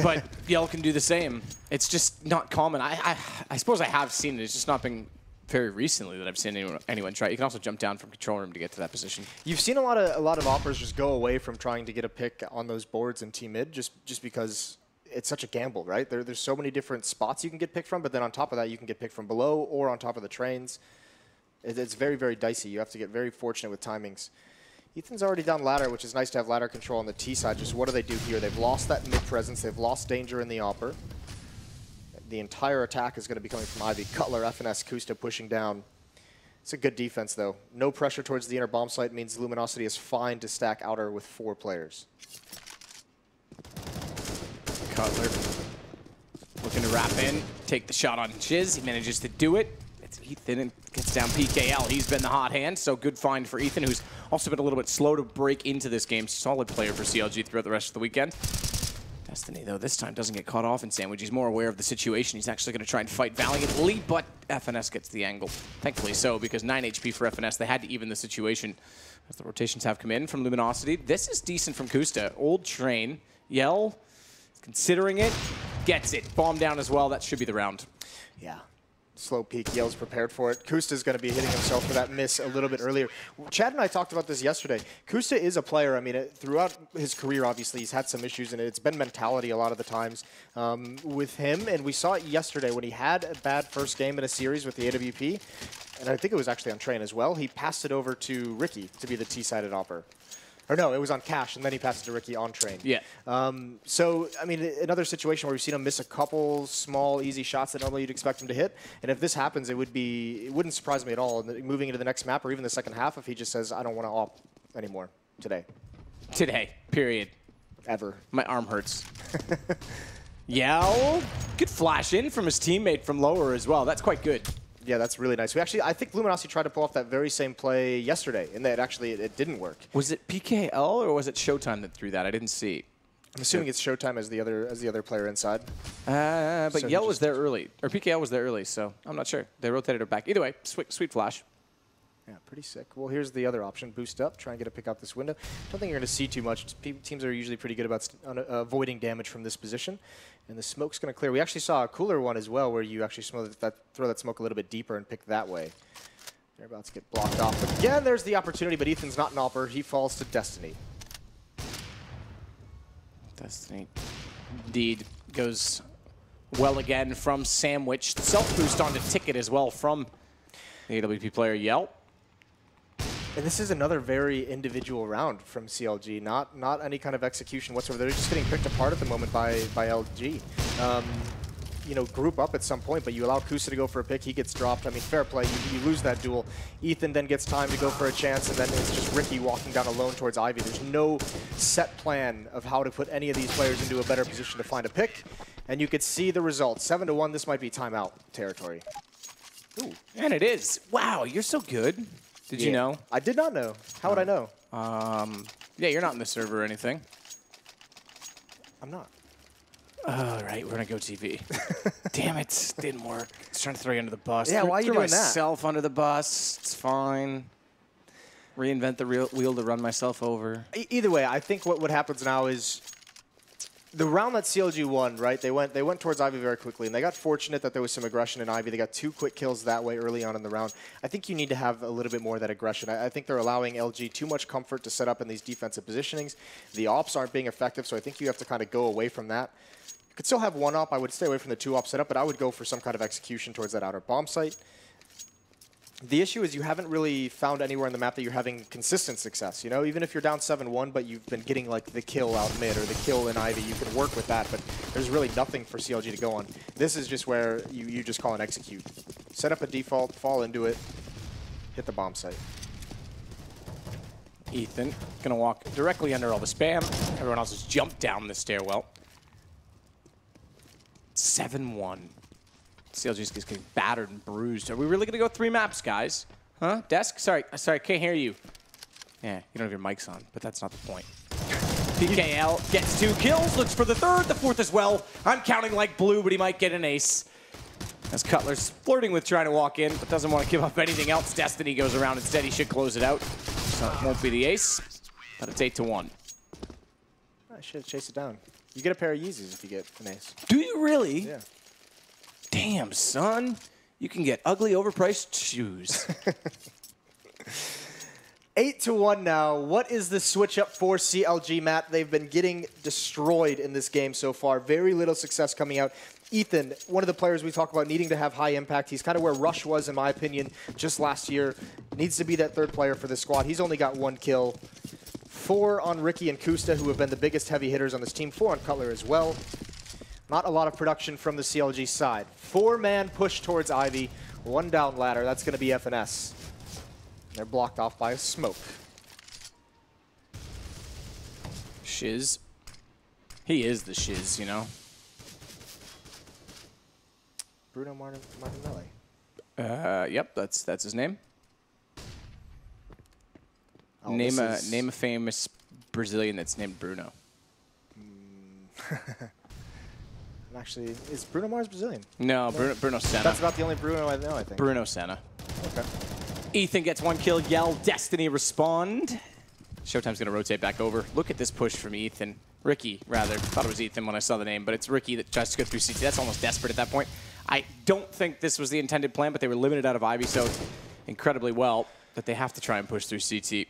But Yell can do the same. It's just not common. I suppose I have seen it. It's just not been very recently that I've seen anyone try. You can also jump down from control room to get to that position. You've seen a lot of operators just go away from trying to get a pick on those boards in Team Mid just because it's such a gamble, right? There's so many different spots you can get picked from, but then on top of that, you can get picked from below or on top of the trains. It's very, very dicey. You have to get very fortunate with timings. Ethan's already down ladder, which is nice to have ladder control on the T side. Just what do they do here? They've lost that mid presence. They've lost danger in the opper. the entire attack is going to be coming from Ivy. Cutler, FNS, Kusta pushing down. It's a good defense, though. No pressure towards the inner bomb site means Luminosity is fine to stack outer with 4 players. Cutler looking to wrap in, take the shot on Chiz. He manages to do it. It's Ethan and gets down PKL. He's been the hot hand, so good find for Ethan, who's also been a little bit slow to break into this game. Solid player for CLG throughout the rest of the weekend. Destiny, though, this time doesn't get caught off in Sandwich. He's more aware of the situation. He's actually going to try and fight valiantly, but FNS gets the angle. Thankfully so, because 9 HP for FNS. They had to even the situation as the rotations have come in from Luminosity. This is decent from Kusta. Old train. Yell, considering it, gets it. Bomb down as well. That should be the round. Yeah. Slow peek, Yale's prepared for it. Kusta's going to be hitting himself for that miss a little bit earlier. Chad and I talked about this yesterday. Kusta is a player, I mean, throughout his career, obviously, he's had some issues, and it's been mentality a lot of the times with him. And we saw it yesterday when he had a bad first game in a series with the AWP, and I think it was actually on Train as well. He passed it over to Ricky to be the T-sided opper. Or no, it was on Cash, and then he passed it to Ricky on Train. Yeah. So, I mean, another situation where we've seen him miss a couple small, easy shots that normally you'd expect him to hit. And if this happens, it wouldn't surprise me at all moving into the next map or even the second half if he just says, I don't want to op anymore today. Today, period. Ever. My arm hurts. Yell, good flash in from his teammate from lower as well. That's quite good. Yeah, that's really nice. I think Luminosity tried to pull off that very same play yesterday, and that actually it didn't work. Was it PKL or was it Showtime that threw that? I didn't see. I'm assuming it's Showtime as the other player inside. But So Yell was there early, or PKL was there early, so I'm not sure. They rotated it back. Either way, sweet flash. Yeah, pretty sick. Well, here's the other option. Boost up, try and get a pick out this window. Don't think you're going to see too much. Teams are usually pretty good about avoiding damage from this position. And the smoke's going to clear. We actually saw a cooler one as well where you actually throw that smoke a little bit deeper and pick that way. They're about to get blocked off. Again, there's the opportunity, but Ethan's not an opper. He falls to Destiny. Destiny indeed goes well again from Sandwich. Self-boost onto Ticket as well from the AWP player Yell. And this is another very individual round from CLG, not any kind of execution whatsoever. They're just getting picked apart at the moment by LG. You know, group up at some point, but you allow Kusa to go for a pick, he gets dropped. I mean, fair play, you lose that duel. Ethan then gets time to go for a chance, and then it's just Ricky walking down alone towards Ivy. There's no set plan of how to put any of these players into a better position to find a pick, and you could see the results. 7-1, this might be timeout territory. Ooh, and it is. Wow, you're so good. Did you know? I did not know. How would I know? Yeah, you're not in the server or anything. I'm not. All right, we're gonna go TV. Damn it, didn't work. I was trying to throw you under the bus. Yeah, why are you doing that? myself under the bus. It's fine. Reinvent the wheel to run myself over. Either way, I think what happens now is the round that CLG won, right? They went towards Ivy very quickly, and they got fortunate that there was some aggression in Ivy. They got 2 quick kills that way early on in the round. I think you need to have a little bit more of that aggression. I think they're allowing LG too much comfort to set up in these defensive positionings. The ops aren't being effective, so I think you have to kind of go away from that. You could still have 1 op. I would stay away from the 2 op setup, but I would go for some kind of execution towards that outer bomb site. The issue is you haven't really found anywhere on the map that you're having consistent success. You know, even if you're down 7-1, but you've been getting like the kill out mid or the kill in Ivy, you can work with that, but there's really nothing for CLG to go on. This is just where you just call and execute. Set up a default, fall into it, hit the bomb site. Ethan gonna walk directly under all the spam. Everyone else has jumped down the stairwell. 7-1. CLG's getting battered and bruised. Are we really gonna go 3 maps, guys? Huh? Desk? Sorry, can't hear you. Yeah, you don't have your mics on, but that's not the point. PKL gets 2 kills, looks for the 3rd, the 4th as well. I'm counting like blue, but he might get an ace. As Cutler's flirting with trying to walk in, but doesn't want to give up anything else. Destiny goes around instead. He should close it out. So it won't be the ace, but it's 8-1. I should have chased it down. You get a pair of Yeezys if you get an ace. Do you really? Yeah. Damn, son. You can get ugly, overpriced shoes. 8-1 now. What is the switch up for CLG, Matt? They've been getting destroyed in this game so far. Very little success coming out. Ethan, one of the players we talk about needing to have high impact. He's kind of where Rush was, in my opinion, just last year. Needs to be that 3rd player for this squad. He's only got 1 kill. 4 on Ricky and Kusta, who have been the biggest heavy hitters on this team. 4 on Cutler as well. Not a lot of production from the CLG side. 4-man push towards Ivy. 1 down ladder. That's going to be FNS. They're blocked off by a smoke. Shiz. He is the shiz, you know. Bruno Martinelli. Yep, that's his name. Oh, name a famous Brazilian that's named Bruno. Actually, is Bruno Mars Brazilian? No, Bruno Senna. That's about the only Bruno I know, I think. Bruno Senna. Okay. Ethan gets 1 kill. Yell, Destiny respond. Showtime's going to rotate back over. Look at this push from Ethan. Ricky, rather. Thought it was Ethan when I saw the name, but it's Ricky that tries to go through CT. That's almost desperate at that point. I don't think this was the intended plan, but they were limited out of Ivy, so incredibly well that they have to try and push through CT.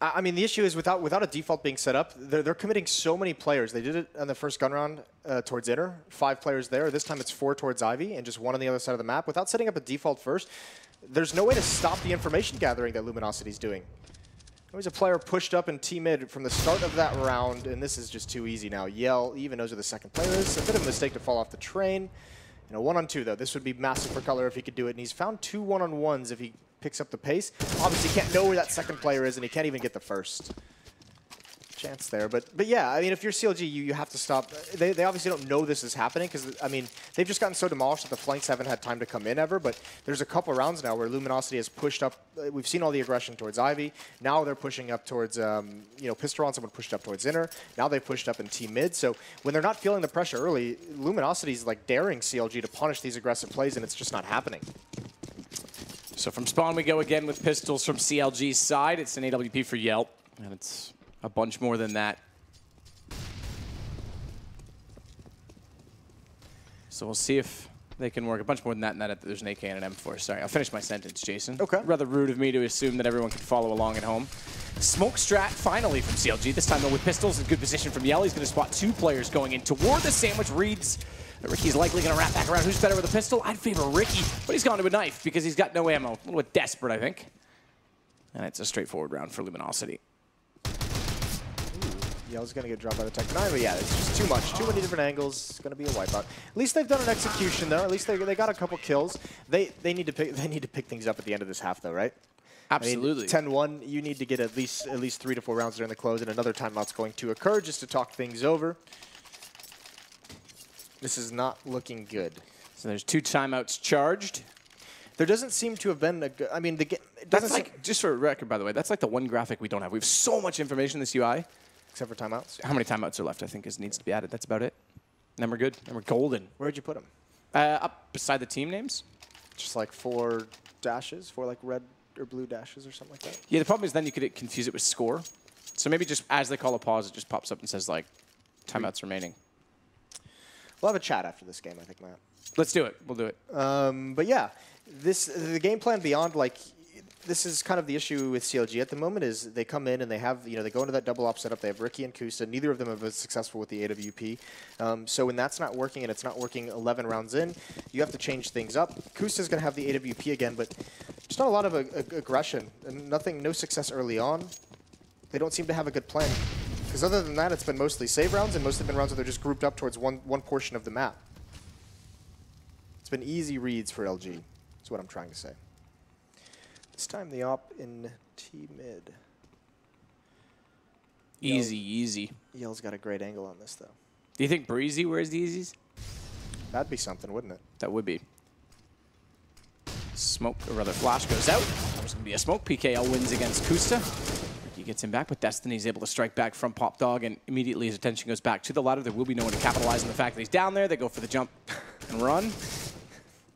I mean, the issue is without a default being set up, they're committing so many players. They did it on the first gun round towards Inner, 5 players there. This time it's 4 towards Ivy and just 1 on the other side of the map. Without setting up a default first, there's no way to stop the information gathering that Luminosity's doing. There was a player pushed up in T-mid from the start of that round, and this is just too easy now. Yell even knows who the second player is. A bit of a mistake to fall off the train. You know, 1-on-2 though. This would be massive for Color if he could do it, and he's found 2 1-on-1s if he picks up the pace. Obviously, he can't know where that second player is, and he can't even get the first chance there. But yeah, I mean, if you're CLG, you have to stop. They obviously don't know this is happening because, I mean, they've just gotten so demolished that the flanks haven't had time to come in ever. But there's a couple rounds now where Luminosity has pushed up. We've seen all the aggression towards Ivy. Now they're pushing up towards, you know, Pistol, someone pushed up towards Inner. Now they've pushed up in Team Mid. So when they're not feeling the pressure early, Luminosity's like daring CLG to punish these aggressive plays, and it's just not happening. So from spawn we go again with pistols from CLG's side. It's an AWP for Yelp, and it's a bunch more than that. So we'll see if they can work a bunch more than that, and that there's an AK and an M4. Sorry, I'll finish my sentence, Jason. Okay. Rather rude of me to assume that everyone can follow along at home. Smoke strat finally from CLG, this time though with pistols in good position from Yell. He's going to spot 2 players going in toward the sandwich. Reads Ricky's likely going to wrap back around. Who's better with a pistol? I'd favor Ricky, but he's gone to a knife because he's got no ammo. A little bit desperate, I think. And it's a straightforward round for Luminosity. Yell's going to get dropped by the Tech 9, but yeah, it's just too much. Too many different angles. It's going to be a wipeout. At least they've done an execution, though. At least they got a couple kills. They need to pick things up at the end of this half, though, right? Absolutely. I mean, 10-1, you need to get at least 3 to 4 rounds during the close, and another timeout's going to occur just to talk things over. This is not looking good. So there's 2 timeouts charged. There doesn't seem to have been a good... I mean, the game... That's like, just for a record, by the way, that's like the one graphic we don't have. We have so much information in this UI. Except for timeouts? How many timeouts are left, I think, needs to be added. That's about it. Then we're good. Then we're golden. Where'd you put them? Up beside the team names. Just like 4 dashes? 4 like red or blue dashes or something like that? Yeah, the problem is then you could confuse it with score. So maybe just as they call a pause, it just pops up and says, like, timeouts remaining. We'll have a chat after this game, I think, Matt. Let's do it. We'll do it. But yeah, the game plan beyond, like, this is kind of the issue with CLG at the moment is they come in and they have, you know, they go into that double op setup. They have Ricky and Kusta. Neither of them have been successful with the AWP. So when that's not working and it's not working 11 rounds in, you have to change things up. Kusta's going to have the AWP again, but just not a lot of aggression and no success early on. They don't seem to have a good plan. Because other than that, it's been mostly save rounds and mostly been rounds where they're just grouped up towards one portion of the map. It's been easy reads for LG, is what I'm trying to say. This time the op in T-mid. Easy. Yell's got a great angle on this, though. Do you think Breezy wears the Easies? That'd be something, wouldn't it? That would be. Smoke, or rather flash goes out. There's going to be a smoke. PGL wins against Kusta. He gets him back, but Destiny's able to strike back from Pop Dog, and immediately his attention goes back to the ladder. There will be no one to capitalize on the fact that he's down there. They go for the jump and run.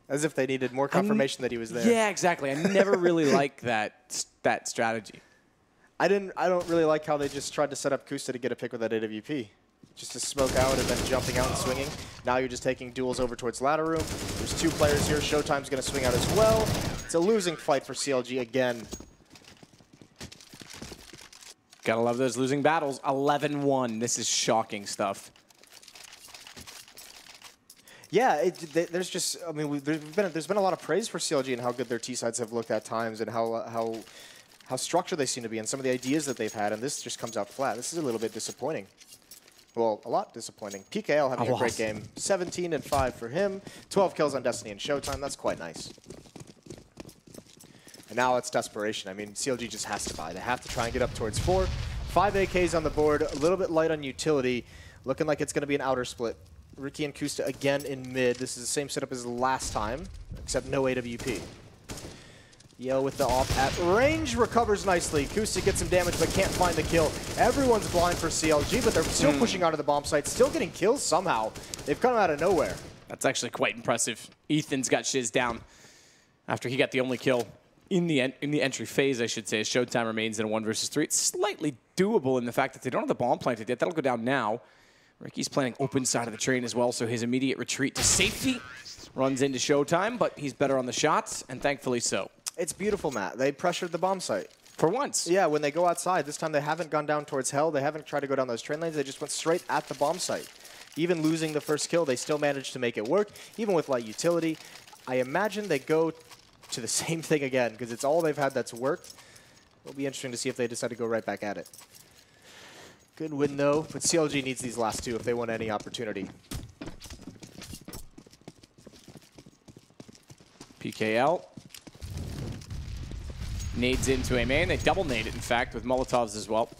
As if they needed more confirmation that he was there. Yeah, exactly. I never really liked that strategy. I don't really like how they just tried to set up Kusta to get a pick with that AWP. Just to smoke out and then jumping out and swinging. Now you're just taking duels over towards ladder room. There's 2 players here. Showtime's going to swing out as well. It's a losing fight for CLG again. Gotta love those losing battles. 11-1. This is shocking stuff. Yeah, there's just, I mean, there's been a lot of praise for CLG and how good their T-sides have looked at times and how structured they seem to be and some of the ideas that they've had, and this just comes out flat. This is a little bit disappointing. Well, a lot disappointing. PGL having a great game. 17 and 5 for him. 12 kills on Destiny and Showtime. That's quite nice. And now it's desperation. I mean, CLG just has to buy. They have to try and get up towards 4. 5 AKs on the board. A little bit light on utility. Looking like it's going to be an outer split. Ricky and Kusta again in mid. This is the same setup as last time, except no AWP. Yell with the off at range, recovers nicely. Kusta gets some damage but can't find the kill. Everyone's blind for CLG, but they're still pushing onto the bomb site, still getting kills somehow. They've come out of nowhere. That's actually quite impressive. Ethan's got Shiz down after he got the only kill in the entry phase, I should say. As Showtime remains in a 1 versus 3. It's slightly doable in the fact that they don't have the bomb planted yet. That'll go down now. Ricky's planning open side of the train as well, so his immediate retreat to safety runs into Showtime, but he's better on the shots, and thankfully so. It's beautiful, Matt. They pressured the bomb site. For once. Yeah, when they go outside, this time they haven't gone down towards hell. They haven't tried to go down those train lanes. They just went straight at the bomb site. Even losing the first kill, they still managed to make it work, even with light utility. I imagine they go to the same thing again, because it's all they've had that's worked. It'll be interesting to see if they decide to go right back at it. Good win, though, but CLG needs these last 2 if they want any opportunity. PGL nades into a main. They double nade it, in fact, with Molotovs as well.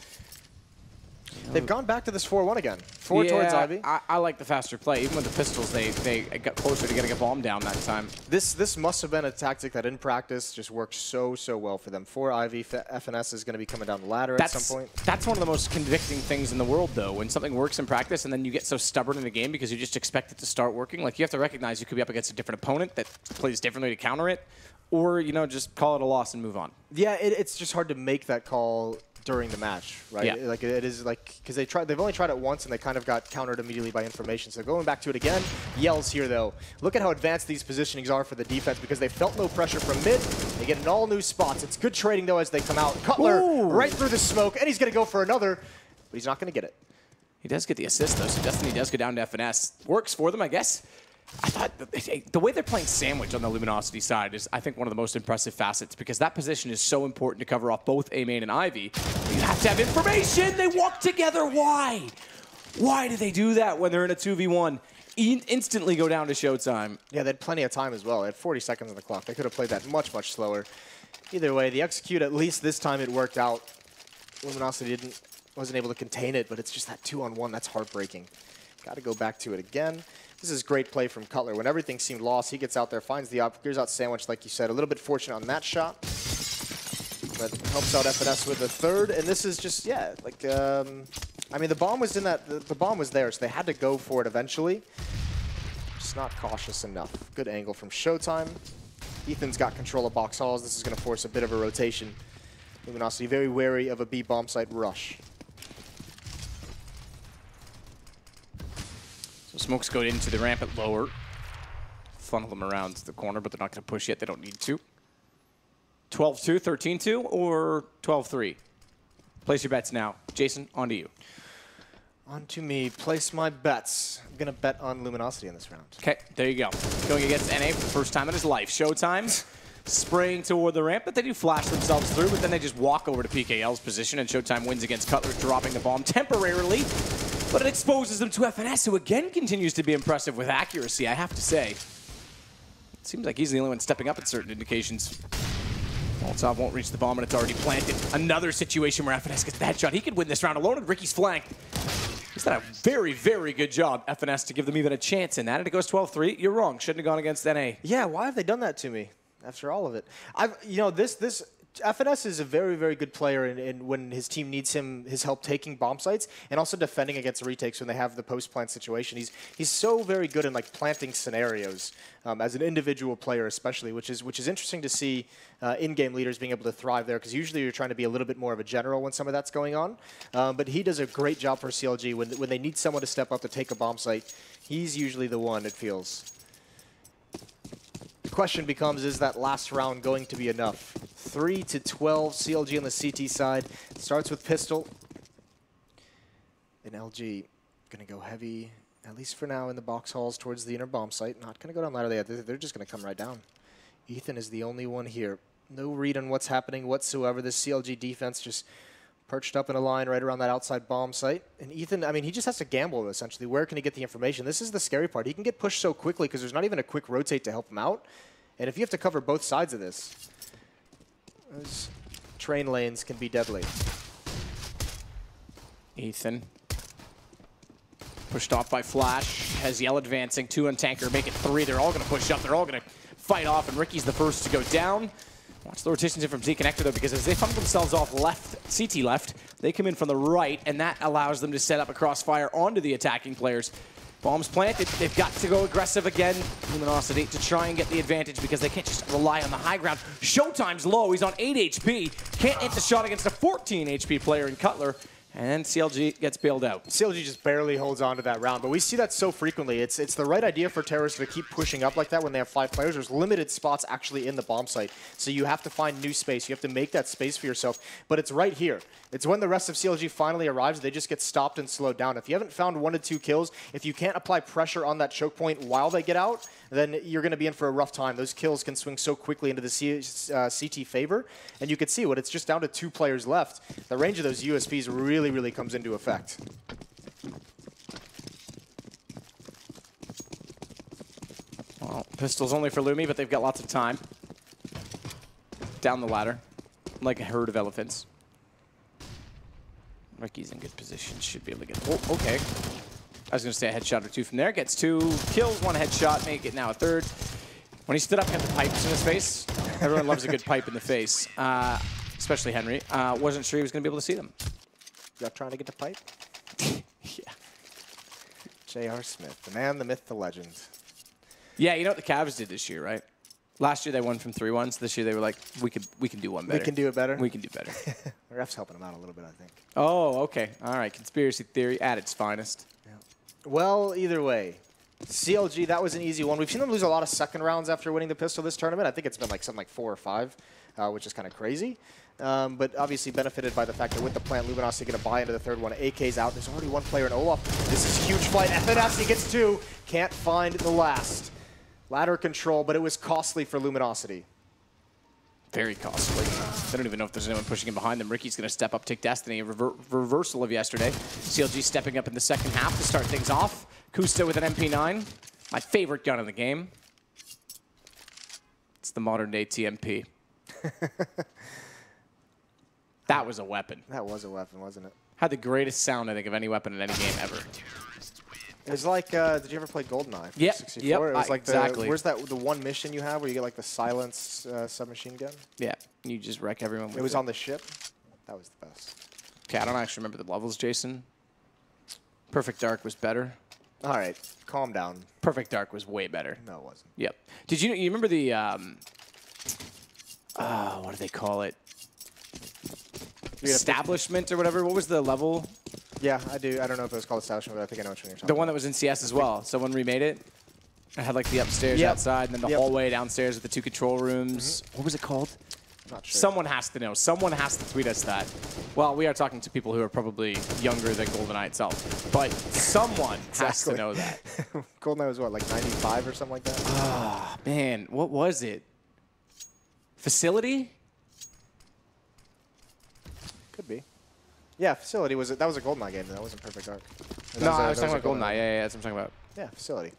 They've gone back to this 4-1 again. 4 towards Ivy. I like the faster play. Even with the pistols, they got closer to getting a bomb down that time. This must have been a tactic that in practice just worked so well for them. 4 Ivy, FNS is going to be coming down the ladder at some point. That's one of the most convicting things in the world, though, when something works in practice and then you get so stubborn in the game because you just expect it to start working. Like, you have to recognize you could be up against a different opponent that plays differently to counter it, or, you know, just call it a loss and move on. Yeah, it's just hard to make that call during the match, right? Yeah. Like it is like, because they've only tried it once and they kind of got countered immediately by information. So going back to it again, Yell's here though. Look at how advanced these positionings are for the defense because they felt no pressure from mid. They get in all new spots. It's good trading though as they come out. Cutler right through the smoke and he's going to go for another, but he's not going to get it. He does get the assist though, so Destiny does go down to FNS. Works for them, I guess. I thought the way they're playing sandwich on the Luminosity side is, I think, one of the most impressive facets because that position is so important to cover off both A main and Ivy. You have to have information. They walk together. Why? Why do they do that when they're in a 2v1? Instantly go down to Showtime. Yeah, they had plenty of time as well. They had 40 seconds on the clock. They could have played that much slower. Either way, the execute, at least this time it worked out. Luminosity wasn't able to contain it, but it's just that 2-on-1 that's heartbreaking. Got to go back to it again. This is great play from Cutler. When everything seemed lost, he gets out there, finds the op, clears out sandwich, like you said. A little bit fortunate on that shot, but helps out FNS with the third. And this is just, yeah, like, I mean, the bomb was in that, the bomb was there, so they had to go for it eventually. Just not cautious enough. Good angle from Showtime. Ethan's got control of box halls. This is going to force a bit of a rotation. Luminosity very wary of a B bomb site rush. So smokes go into the ramp at lower. Funnel them around the corner, but they're not going to push yet. They don't need to. 12-2, 13-2, or 12-3? Place your bets now. Jason, on to you. On to me. Place my bets. I'm going to bet on Luminosity in this round. Okay, there you go. Going against NA for the first time in his life. Showtime spraying toward the ramp, but they do flash themselves through, but then they just walk over to PGL's position, and Showtime wins against Cutler, dropping the bomb temporarily. But it exposes them to FNS, who again continues to be impressive with accuracy, I have to say. It seems like he's the only one stepping up at certain indications. Molotov won't reach the bomb, and it's already planted. Another situation where FNS gets the headshot. He could win this round alone, and Ricky's flanked. He's done a very, very good job, FNS, to give them even a chance in that, and it goes 12-3. You're wrong. Shouldn't have gone against NA. Yeah, why have they done that to me after all of it? You know, this FNS is a very, very good player in when his team needs his help taking bomb sites and also defending against retakes when they have the post-plant situation. He's so very good in like planting scenarios as an individual player, especially, which is interesting to see in-game leaders being able to thrive there because usually you're trying to be a little bit more of a general when some of that's going on. But he does a great job for CLG when they need someone to step up to take a bomb site. He's usually the one, it feels. The question becomes, is that last round going to be enough? 3-12, CLG on the CT side. Starts with pistol. And LG going to go heavy, at least for now, in the box halls towards the inner bomb site. Not going to go down ladder. They're just going to come right down. Ethan is the only one here. No read on what's happening whatsoever. This CLG defense just perched up in a line right around that outside bomb site. And Ethan, I mean, he just has to gamble, essentially. Where can he get the information? This is the scary part. He can get pushed so quickly because there's not even a quick rotate to help him out. And if you have to cover both sides of this, those train lanes can be deadly. Ethan. Pushed off by Flash. Has Yell advancing. 2 on Tanker. Make it 3. They're all going to push up. They're all going to fight off. And Ricky's the first to go down. Watch the rotations in from Z Connector, though, because as they fumble themselves off left, CT left, they come in from the right, and that allows them to set up a crossfire onto the attacking players. Bombs planted. They've got to go aggressive again. Luminosity to try and get the advantage because they can't just rely on the high ground. Showtime's low. He's on 8 HP. Can't hit the shot against a 14 HP player in Cutler. And CLG gets bailed out. CLG just barely holds on to that round, but we see that so frequently. It's the right idea for terrorists to keep pushing up like that when they have 5 players. There's limited spots actually in the bomb site, so you have to find new space. You have to make that space for yourself, but it's right here. It's when the rest of CLG finally arrives, they just get stopped and slowed down. If you haven't found 1 to 2 kills, if you can't apply pressure on that choke point while they get out, then you're going to be in for a rough time. Those kills can swing so quickly into the CT favor, and you can see when it's just down to 2 players left, the range of those USPs really comes into effect. Well, pistols only for Lumi, but they've got lots of time. Down the ladder, like a herd of elephants. Ricky's in good position, should be able to get... Oh, okay. I was going to say a headshot or 2 from there. Gets 2 kills, 1 headshot, make it now a 3rd. When he stood up and got the pipes in his face, everyone loves a good pipe in the face, especially Henry. Wasn't sure he was going to be able to see them. Y'all trying to get the pipe? Yeah. J.R. Smith, the man, the myth, the legend. Yeah, you know what the Cavs did this year, right? Last year they won from 3-1s. This year they were like, we can do one better. We can do it better? We can do better. The ref's helping him out a little bit, I think. Oh, okay. All right. Conspiracy theory at its finest. Yeah. Well, either way, CLG, that was an easy one. We've seen them lose a lot of second rounds after winning the pistol this tournament. I think it's been like something like 4 or 5, which is kind of crazy. But obviously benefited by the fact that with the plant, Luminosity going to buy into the 3rd one. AK's out. There's already 1 player in Olaf. This is a huge fight. FNS, gets 2. Can't find the last. Ladder control, but it was costly for Luminosity. Very costly. They don't even know if there's anyone pushing in behind them. Ricky's going to step up, take Destiny. A reversal of yesterday. CLG stepping up in the second half to start things off. Kusta with an MP9. My favorite gun in the game. It's the modern-day TMP. That was a weapon. That was a weapon, wasn't it? Had the greatest sound, I think, of any weapon in any game ever. It was like, did you ever play GoldenEye? Yep. 64? Yep. It was like exactly. Where's that? The one mission you have where you get like the silenced submachine gun? Yeah. You just wreck everyone with It was on the ship. That was the best. Okay, I don't actually remember the levels, Jason. Perfect Dark was better. All right, calm down. Perfect Dark was way better. No, it wasn't. Yep. Did you remember the what do they call it? Establishment or whatever? What was the level? Yeah, I do. I don't know if it was called Establishment, but I think I know what you're talking The one that was in CS as well. Someone remade it. It had like the upstairs outside and then the hallway downstairs with the 2 control rooms. What was it called? Not sure. Someone has to know. Someone has to tweet us that. Well, we are talking to people who are probably younger than GoldenEye itself. But someone has to know that. GoldenEye was what, like 95 or something like that? Ah, man. What was it? Facility? Could be. Yeah, Facility was that was a GoldenEye game. That wasn't Perfect Dark. No, I was talking about GoldenEye. Yeah, that's what I'm talking about. Yeah, Facility.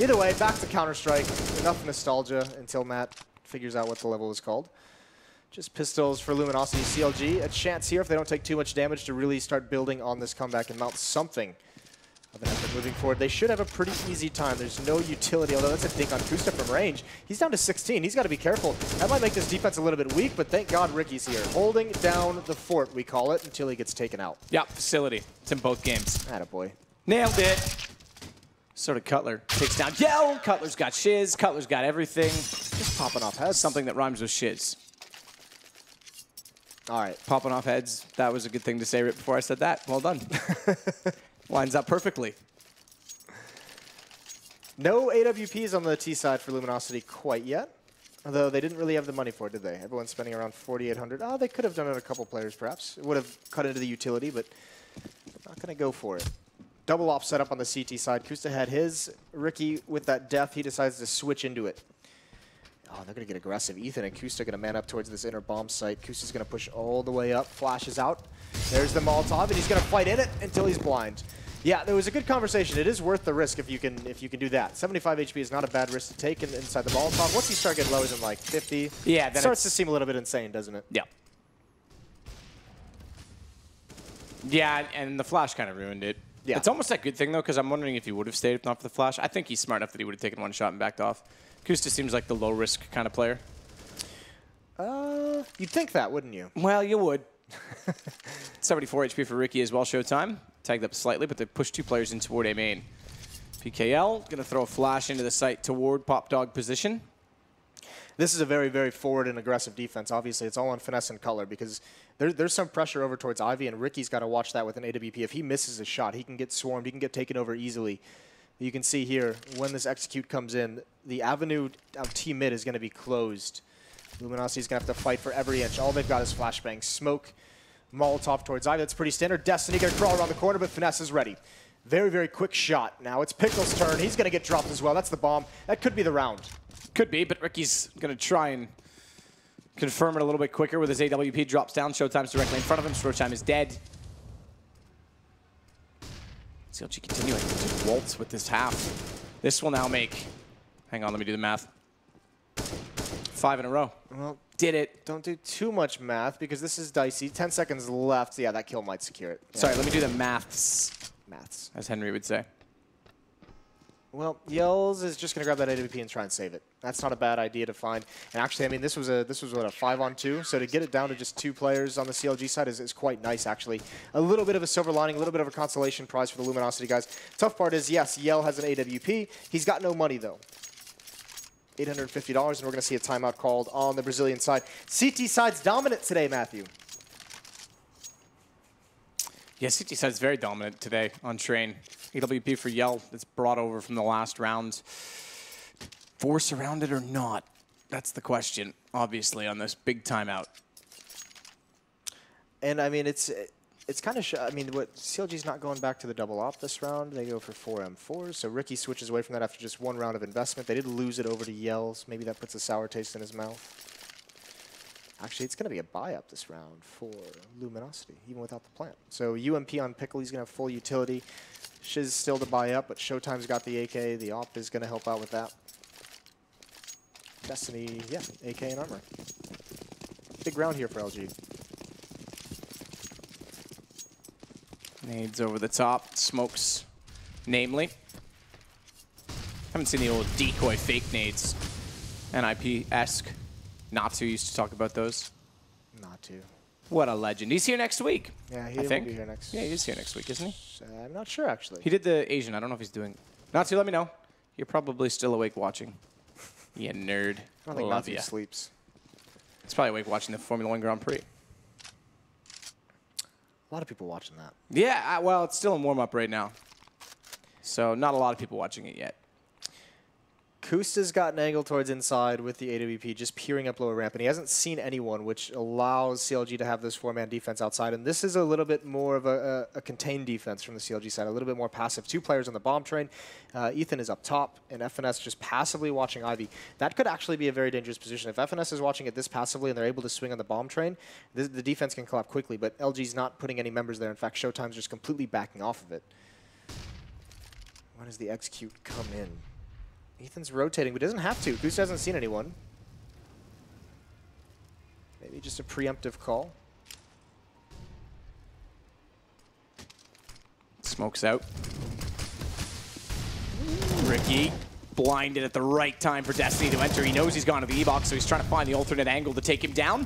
Either way, back to Counter-Strike. Enough nostalgia until Matt figures out what the level is called. Just pistols for Luminosity CLG. A chance here, if they don't take too much damage, to really start building on this comeback and mount something of an effort moving forward. They should have a pretty easy time. There's no utility, although that's a dink on Kusta from range. He's down to 16. He's got to be careful. That might make this defense a little bit weak, but thank God Ricky's here. Holding down the fort, we call it, until he gets taken out. Yeah, Facility. It's in both games. Attaboy. Nailed it. Sort of Cutler takes down Yell. Cutler's got shiz. Cutler's got everything. Just popping off heads. Something that rhymes with shiz. All right. Popping off heads. That was a good thing to say right before I said that. Well done. Lines up perfectly. No AWPs on the T side for Luminosity quite yet. Although they didn't really have the money for it, did they? Everyone's spending around 4,800. Oh, they could have done it a couple players, perhaps. It would have cut into the utility, but not going to go for it. Double op setup on the CT side. Kusta had his. Ricky, with that death, he decides to switch into it. Oh, they're going to get aggressive. Ethan and Kusta are going to man up towards this inner bomb site. Kusta's going to push all the way up, flashes out. There's the Molotov, and he's going to fight in it until he's blind. Yeah, there was a good conversation. It is worth the risk if you can do that. 75 HP is not a bad risk to take inside the Molotov. Once you start getting lower than like 50, yeah, then it starts to seem a little bit insane, doesn't it? Yeah. Yeah, and the flash kind of ruined it. Yeah. It's almost a good thing, though, because I'm wondering if he would have stayed if not for the flash. I think he's smart enough that he would have taken one shot and backed off. Kusta seems like the low-risk kind of player. You'd think that, wouldn't you? Well, you would. 74 HP for Ricky as well, Showtime. Tagged up slightly, but they pushed 2 players in toward A main. PGL going to throw a flash into the site toward Pop Dog position. This is a very, very forward and aggressive defense. Obviously, it's all on finesse and color because there's some pressure over towards Ivy, and Ricky's got to watch that with an AWP. If he misses a shot, he can get swarmed. He can get taken over easily. You can see here, when this execute comes in, the avenue of T-mid is going to be closed. Luminosity's going to have to fight for every inch. All they've got is flashbang. Smoke, Molotov towards Ivy. That's pretty standard. Destiny going to crawl around the corner, but Finesse is ready. Very, very quick shot. Now it's Pickle's turn. He's going to get dropped as well. That's the bomb. That could be the round. Could be, but Ricky's going to try and confirm it a little bit quicker with his AWP. Drops down. Showtime's directly in front of him. Showtime is dead. CLG continuing to waltz with this half. This will now make, hang on, let me do the math. 5 in a row. Well, did it. Don't do too much math because this is dicey. 10 seconds left. Yeah, that kill might secure it. Yeah. Sorry, let me do the maths. Maths. As Henry would say. Well, Yells is just going to grab that AWP and try and save it. That's not a bad idea to find. And actually, I mean, this was what, a 5-on-2. So to get it down to just 2 players on the CLG side is quite nice, actually. A little bit of a silver lining, a little bit of a consolation prize for the Luminosity guys. Tough part is, yes, Yell has an AWP. He's got no money, though. $850, and we're going to see a timeout called on the Brazilian side. CT side's dominant today, Matthew. Yeah, CT side's very dominant today on Train. AWP for Yell that's brought over from the last round. 4 surrounded or not? That's the question, obviously, on this big timeout. And, I mean, it's kind of, I mean, what CLG's not going back to the double op this round. They go for 4 M4s. So Ricky switches away from that after just 1 round of investment. They did lose it over to Yells. Maybe that puts a sour taste in his mouth. Actually, it's going to be a buy-up this round for Luminosity, even without the plant. So UMP on Pickle, he's going to have full utility. Shiz still to buy up, but Showtime's got the AK. The op is going to help out with that. Destiny, yeah, AK and armor. Big round here for LG. Nades over the top, smokes, namely. Haven't seen the old decoy fake nades. NIP-esque. Natsu used to talk about those. Not to. What a legend. He's here next week. Yeah, he I will think. be here next. Yeah, he is here next week, isn't he? I'm not sure, actually. He did the Asian. I don't know if he's doing. Natsu, let me know. You're probably still awake watching. You nerd. I don't think Love Natsu ya. sleeps. He's probably awake watching the Formula 1 Grand Prix. A lot of people watching that. Yeah, well, it's still in warm-up right now. So not a lot of people watching it yet. Kusta's got an angle towards inside with the AWP, just peering up lower ramp, and he hasn't seen anyone, which allows CLG to have this 4-man defense outside. And this is a little bit more of a contained defense from the CLG side, a little bit more passive. 2 players on the bomb train. Ethan is up top, and FNS just passively watching Ivy. That could actually be a very dangerous position. If FNS is watching it this passively and they're able to swing on the bomb train, the defense can collapse quickly, but LG's not putting any members there. In fact, Showtime's just completely backing off of it. When does the execute come in? Ethan's rotating, but doesn't have to. Kusta hasn't seen anyone. Maybe just a preemptive call. Smokes out. Ricky blinded at the right time for Destiny to enter. He knows he's gone to the E-box, so he's trying to find the alternate angle to take him down.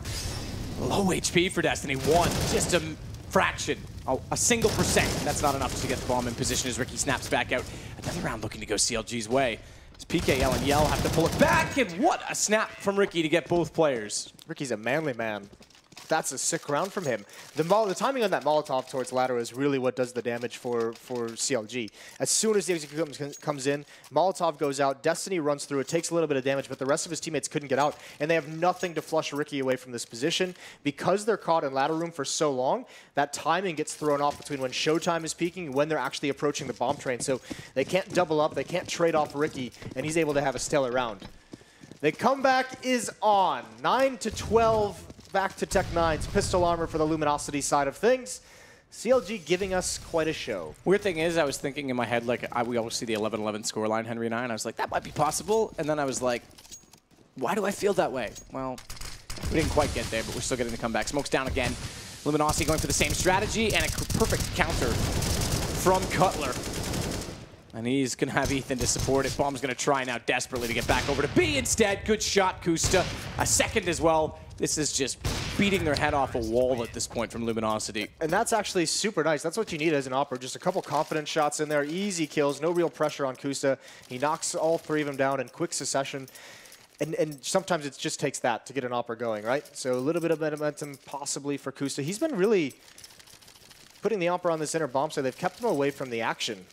Low HP for Destiny. 1, just a fraction. Oh, a single percent. That's not enough to get the bomb in position as Ricky snaps back out. Another round looking to go CLG's way. As PGL and Yell have to pull it back, and what a snap from Ricky to get both players. Ricky's a manly man. That's a sick round from him. The timing on that Molotov towards ladder is really what does the damage for CLG. As soon as the execute comes in, Molotov goes out, Destiny runs through, it takes a little bit of damage, but the rest of his teammates couldn't get out, and they have nothing to flush Ricky away from this position. Because they're caught in ladder room for so long, that timing gets thrown off between when Showtime is peaking and when they're actually approaching the bomb train. So they can't double up, they can't trade off Ricky, and he's able to have a stellar round. The comeback is on. 9-12 back to Tech 9's pistol armor for the Luminosity side of things. CLG giving us quite a show. Weird thing is, I was thinking in my head, like, we always see the 11-11 scoreline, Henry and I, and I was like, that might be possible. And then I was like, why do I feel that way? Well, we didn't quite get there, but we're still getting the comeback. Smoke's down again. Luminosity going for the same strategy, and a perfect counter from Cutler. And he's going to have Ethan to support it. Bomb's going to try now desperately to get back over to B instead. Good shot, Kusta. A second as well. This is just beating their head off a wall at this point from Luminosity. And that's actually super nice. That's what you need as an Opera. Just a couple confident shots in there. Easy kills. No real pressure on Kusta. He knocks all three of them down in quick succession. And sometimes it just takes that to get an Opera going, right? So a little bit of momentum possibly for Kusta. He's been really putting the Opera on this inner bomb side. They've kept him away from the action.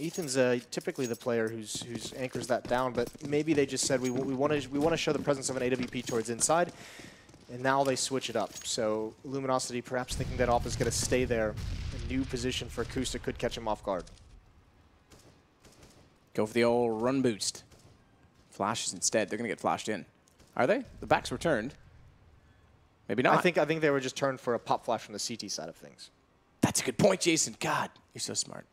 Ethan's typically the player who's anchors that down, but maybe they just said we want to show the presence of an AWP towards inside, and now they switch it up. So Luminosity perhaps thinking that Oppa's going to stay there. A new position for Kusta could catch him off guard. Go for the old run boost. Flashes instead. They're going to get flashed in. Are they? The backs were turned. Maybe not. I think they were just turned for a pop flash from the CT side of things. That's a good point, Jason. God, you're so smart.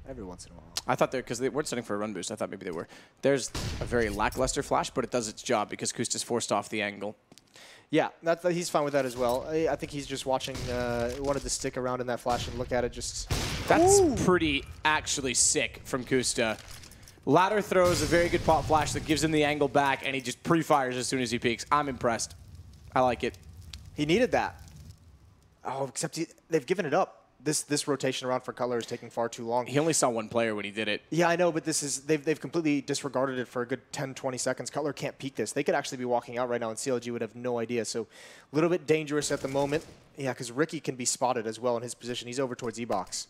Every once in a while. I thought because they weren't setting for a run boost. I thought maybe they were. There's a very lackluster flash, but it does its job because Kusta's forced off the angle. Yeah, he's fine with that as well. I think he's just watching, wanted to stick around in that flash and look at it just... That's pretty actually sick from Kusta. Ladder throws a very good pop flash that gives him the angle back, and he just pre-fires as soon as he peeks. I'm impressed. I like it. He needed that. Oh, except they've given it up. This rotation around for Cutler is taking far too long. He only saw one player when he did it. Yeah, I know, but they've completely disregarded it for a good 10, 20 seconds. Cutler can't peek this. They could actually be walking out right now, and CLG would have no idea. So a little bit dangerous at the moment. Yeah, because Ricky can be spotted as well in his position. He's over towards E-Box.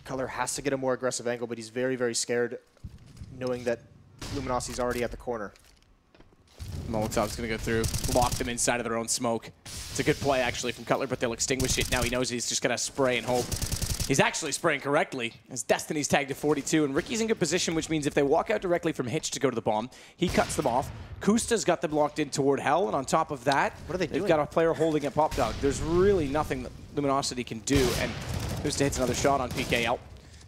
Cutler has to get a more aggressive angle, but he's very, very scared knowing that Luminosity's already at the corner. Molotov's going to go through, lock them inside of their own smoke. It's a good play, actually, from Cutler, but they'll extinguish it. Now he knows he's just going to spray and hope. He's actually spraying correctly, as Destiny's tagged to 42, and Ricky's in good position, which means if they walk out directly from Hitch to go to the bomb, he cuts them off. Kusta's got them locked in toward Hell, and on top of that, what are they doing? They've got a player holding at Pop Dog. There's really nothing that Luminosity can do, and Kusta hits another shot on PGL.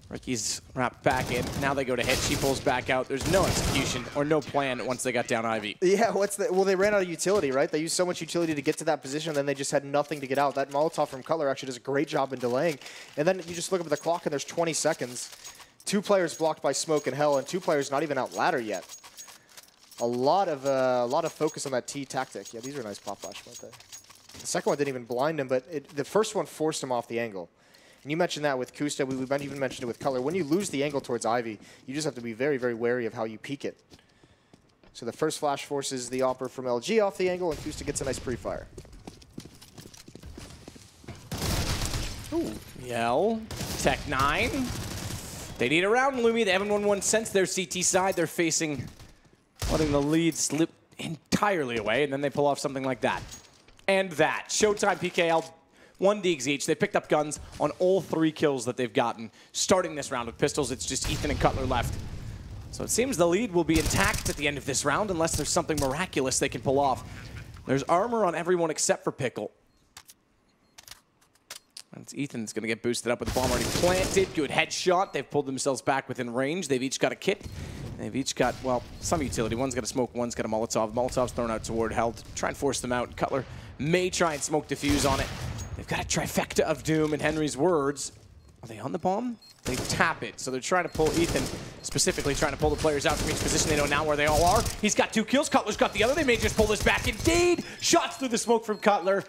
Ricky's wrapped back in. Now they go to Hitch. She pulls back out. There's no execution or no plan once they got down Ivy. Yeah, well, they ran out of utility, right? They used so much utility to get to that position, then they just had nothing to get out. That Molotov from Cutler actually does a great job in delaying. And then you just look up at the clock, and there's 20 seconds. 2 players blocked by Smoke and Hell, and 2 players not even out ladder yet. A lot of focus on that T tactic. Yeah, these are nice pop flash, weren't they? The second one didn't even blind him, but the first one forced him off the angle. And you mentioned that with Kusta. We even mentioned it with Cutler. When you lose the angle towards Ivy, you just have to be very, very wary of how you peek it. So the first flash forces the Opera from LG off the angle, and Kusta gets a nice pre-fire. Ooh. Yell. Tech 9. They need a round, Lumi. They haven't won one since their CT side. They're letting the lead slip entirely away, and then they pull off something like that. And that. Showtime PKL. 1 digs each. They picked up guns on all 3 kills that they've gotten. Starting this round with pistols, it's just Ethan and Cutler left. So it seems the lead will be intact at the end of this round unless there's something miraculous they can pull off. There's armor on everyone except for Pickle. And Ethan's going to get boosted up with the bomb already planted. Good headshot. They've pulled themselves back within range. They've each got a kit. They've each got, well, some utility. One's got a smoke, one's got a Molotov. Molotov's thrown out toward Hell to try and force them out. Cutler may try and smoke defuse on it. They've got a trifecta of doom, in Henry's words. Are they on the bomb? They tap it, so they're trying to pull Ethan, specifically trying to pull the players out from each position. They know now where they all are. He's got 2 kills. Cutler's got the other. They may just pull this back. Indeed! Shots through the smoke from Cutler,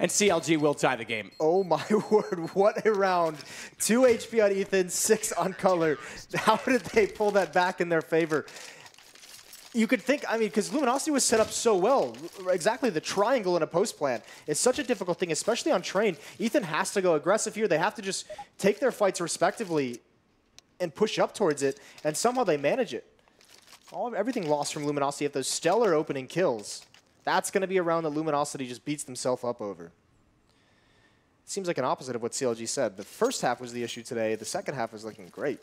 and CLG will tie the game. Oh my word, what a round. 2 HP on Ethan, 6 on Cutler. How did they pull that back in their favor? You could think, I mean, because Luminosity was set up so well. Exactly, the triangle in a post plan. It's such a difficult thing, especially on train. Ethan has to go aggressive here. They have to just take their fights respectively and push up towards it, and somehow they manage it. Everything lost from Luminosity at those stellar opening kills. That's going to be a round that Luminosity just beats themselves up over. It seems like an opposite of what CLG said. The first half was the issue today. The second half was looking great.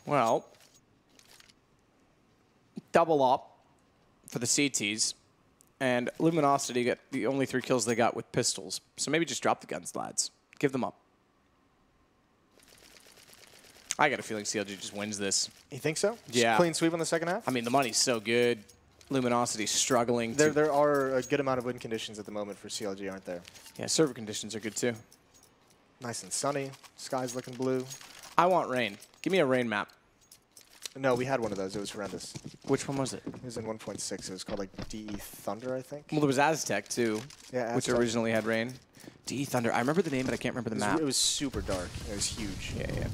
Well, double up for the CTs, and Luminosity got the only 3 kills they got with pistols. So maybe just drop the guns, lads. Give them up. I got a feeling CLG just wins this. You think so? Yeah. Just clean sweep in the second half? I mean, the money's so good. Luminosity's struggling. There are a good amount of win conditions at the moment for CLG, aren't there? Yeah, server conditions are good too. Nice and sunny. Sky's looking blue. I want rain. Give me a rain map. No, we had one of those. It was horrendous. Which one was it? It was in 1.6. It was called like DE Thunder, I think. Well, there was Aztec too, Yeah, which Aztec. originally had rain. DE Thunder. I remember the name, but I can't remember the map. It was super dark. It was huge. Yeah.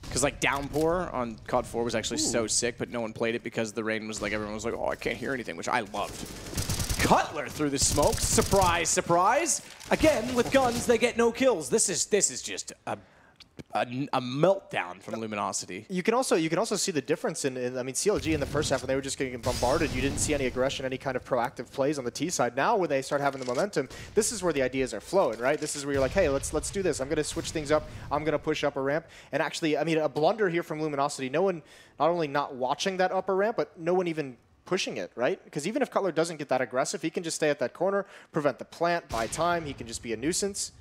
Because like Downpour on COD 4 was actually so sick, but no one played it because the rain was like, everyone was like, oh, I can't hear anything, which I loved. Cutler through the smoke. Surprise, surprise. Again, with guns, they get no kills. This is just a meltdown from Luminosity. You can also see the difference in I mean, CLG in the first half when they were just getting bombarded, you didn't see any aggression, any kind of proactive plays on the T side. Now when they start having the momentum, this is where the ideas are flowing, right? This is where you're like, hey, let's do this. I'm going to switch things up. I'm going to push up a ramp. And actually, I mean, a blunder here from Luminosity. No one, not only not watching that upper ramp, but no one even pushing it, right? Because even if Cutler doesn't get that aggressive, he can just stay at that corner, prevent the plant, buy time. He can just be a nuisance.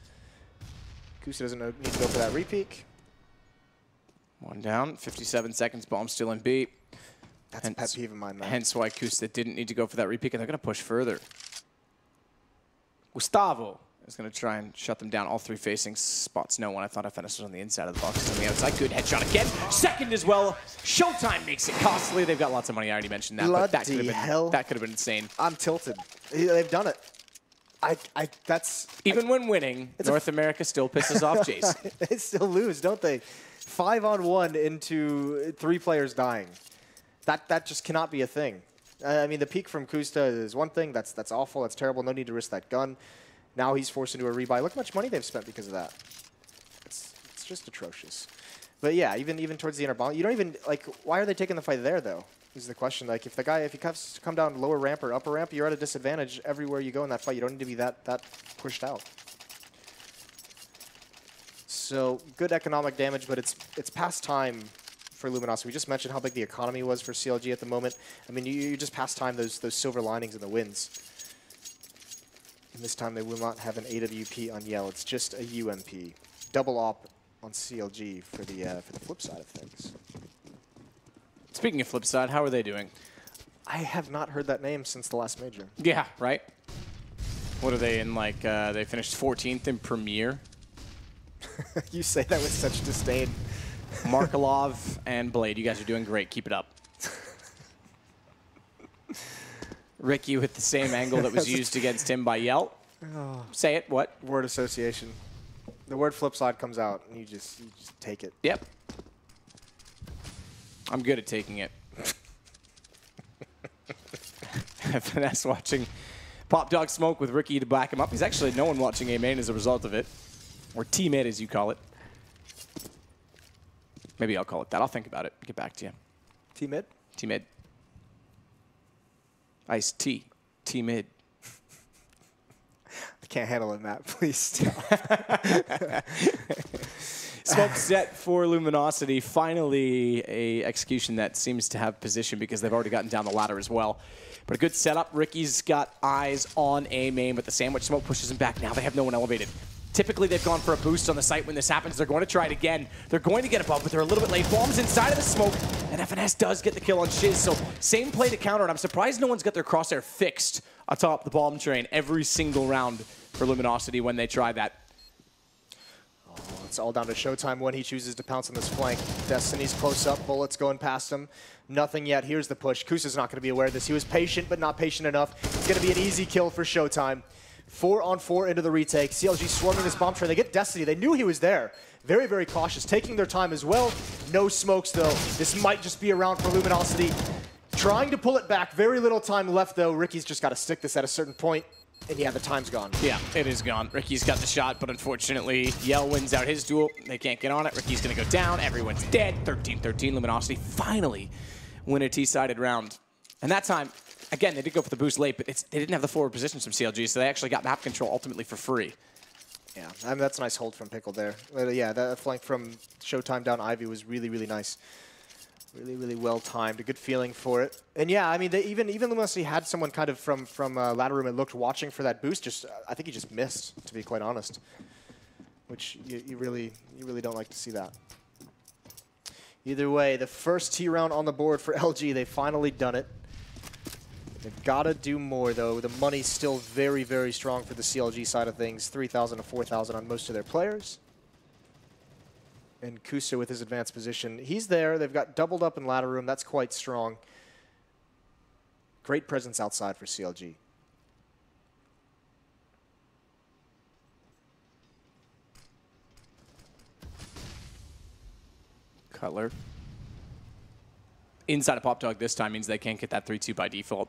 Kusa doesn't need to go for that repeak. One down, 57 seconds, bomb still in B. That's a pet peeve of mine, man. Hence why Kusta didn't need to go for that repeak, and they're going to push further. Gustavo is going to try and shut them down. All 3 facing spots. No one. I thought FNS was on the inside of the box. On the outside. Good headshot again. Second as well. Showtime makes it costly. They've got lots of money. I already mentioned that. But that could have been insane. I'm tilted. They've done it. That's even when winning, North America still pisses off Jason. They still lose, don't they? 5-on-1 into 3 players dying. That just cannot be a thing. I mean, the peak from Kusta is one thing. That's awful. That's terrible. No need to risk that gun. Now he's forced into a rebuy. Look how much money they've spent because of that. It's just atrocious. But yeah, even towards the inner bomb, you don't even like. Why are they taking the fight there though? Is the question. Like if he come down lower ramp or upper ramp, you're at a disadvantage everywhere you go in that fight. You don't need to be that pushed out. So good economic damage, but it's past time for Luminosity. We just mentioned how big the economy was for CLG at the moment. I mean, you just past time those silver linings in the wins. And this time they will not have an AWP on Yell. It's just a UMP. Double op on CLG for the flip side of things. Speaking of flip side, how are they doing? I have not heard that name since the last major. Yeah, right? What are they in, like, they finished 14th in Premier? You say that with such disdain. Markelov and Blade, you guys are doing great. Keep it up. Ricky with the same angle that was used against him by Yelp. Oh. Say it, what? Word association. The word flip side comes out, and you just take it. Yep. I'm good at taking it. Finesse watching Pop Dog Smoke with Ricky to back him up. He's actually no one watching A main as a result of it. Or T-mid, as you call it. Maybe I'll call it that. I'll think about it. Get back to you. T-mid? T-mid. Ice T. T-mid. I can't handle it, Matt. Please stop. Smoke set for Luminosity. Finally, a execution that seems to have position because they've already gotten down the ladder as well. But a good setup. Ricky's got eyes on A main, but the sandwich smoke pushes him back. Now they have no one elevated. Typically, they've gone for a boost on the site when this happens. They're going to try it again. They're going to get above, but they're a little bit late. Bombs inside of the smoke, and FNS does get the kill on Shiz. So same play to counter, and I'm surprised no one's got their crosshair fixed atop the bomb train every single round for Luminosity when they try that. Oh, it's all down to Showtime when he chooses to pounce on this flank. Destiny's close up, bullets going past him. Nothing yet. Here's the push. Kusa's not going to be aware of this. He was patient, but not patient enough. It's going to be an easy kill for Showtime. 4-on-4 into the retake. CLG swarming this bomb train. They get Destiny. They knew he was there. Very, very cautious. Taking their time as well. No smokes, though. This might just be around for Luminosity. Trying to pull it back. Very little time left, though. Ricky's just got to stick this at a certain point. And yeah, the time's gone. Yeah, it is gone. Ricky's got the shot, but unfortunately, Yell wins out his duel. They can't get on it. Ricky's going to go down. Everyone's dead. 13-13. Luminosity finally win a T-sided round. And that time, again, they did go for the boost late, but they didn't have the forward positions from CLG, so they actually got map control ultimately for free. Yeah, I mean, that's a nice hold from Pickle there. Yeah, that flank from Showtime down Ivy was really, really nice. Really, really well timed. A good feeling for it. And yeah, I mean, even Luminosity had someone kind of from ladder room and looked watching for that boost. Just I think he just missed, to be quite honest. Which you really don't like to see that. Either way, the first T round on the board for LG. They've finally done it. They've got to do more, though. The money's still very, very strong for the CLG side of things. 3,000 to 4,000 on most of their players. And Kusa with his advanced position. He's there. They've got doubled up in ladder room. That's quite strong. Great presence outside for CLG. Cutler. Inside of Pop Dog this time means they can't get that 3-2 by default.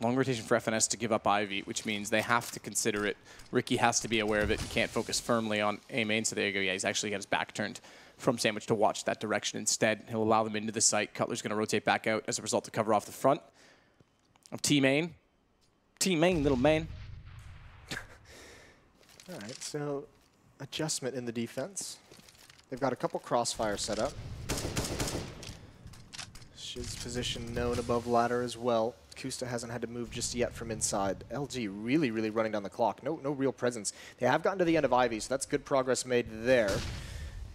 Long rotation for FNS to give up Ivy, which means they have to consider it. Ricky has to be aware of it and can't focus firmly on A main. So there you go. Yeah, he's actually got his back turned from Sandwich to watch that direction instead. He'll allow them into the site. Cutler's going to rotate back out as a result to cover off the front of T main. T main, little man. All right, so adjustment in the defense. They've got a couple crossfire set up. Shiz's position known above ladder as well. Kusta hasn't had to move just yet from inside. LG really, really running down the clock. No real presence. They have gotten to the end of Ivy, so that's good progress made there.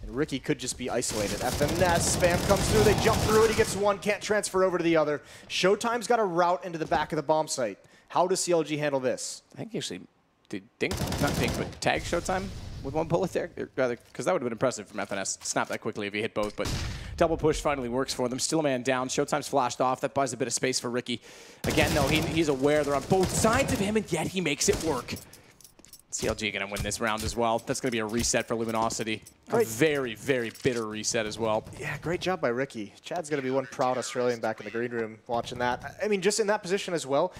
And Ricky could just be isolated. FNS, spam comes through, they jump through it, he gets one, can't transfer over to the other. Showtime's got a route into the back of the bomb site. How does CLG handle this? I think he actually did not Dink, but tag Showtime with one bullet there. Rather, because that would have been impressive from FNS. Snap that quickly if he hit both, but double push finally works for them. Still a man down. Showtime's flashed off. That buys a bit of space for Ricky. Again, though, he's aware they're on both sides of him, and yet he makes it work. CLG going to win this round as well. That's going to be a reset for Luminosity. A very, very bitter reset as well. Yeah, great job by Ricky. Chad's going to be one proud Australian back in the green room watching that. I mean, just in that position as well,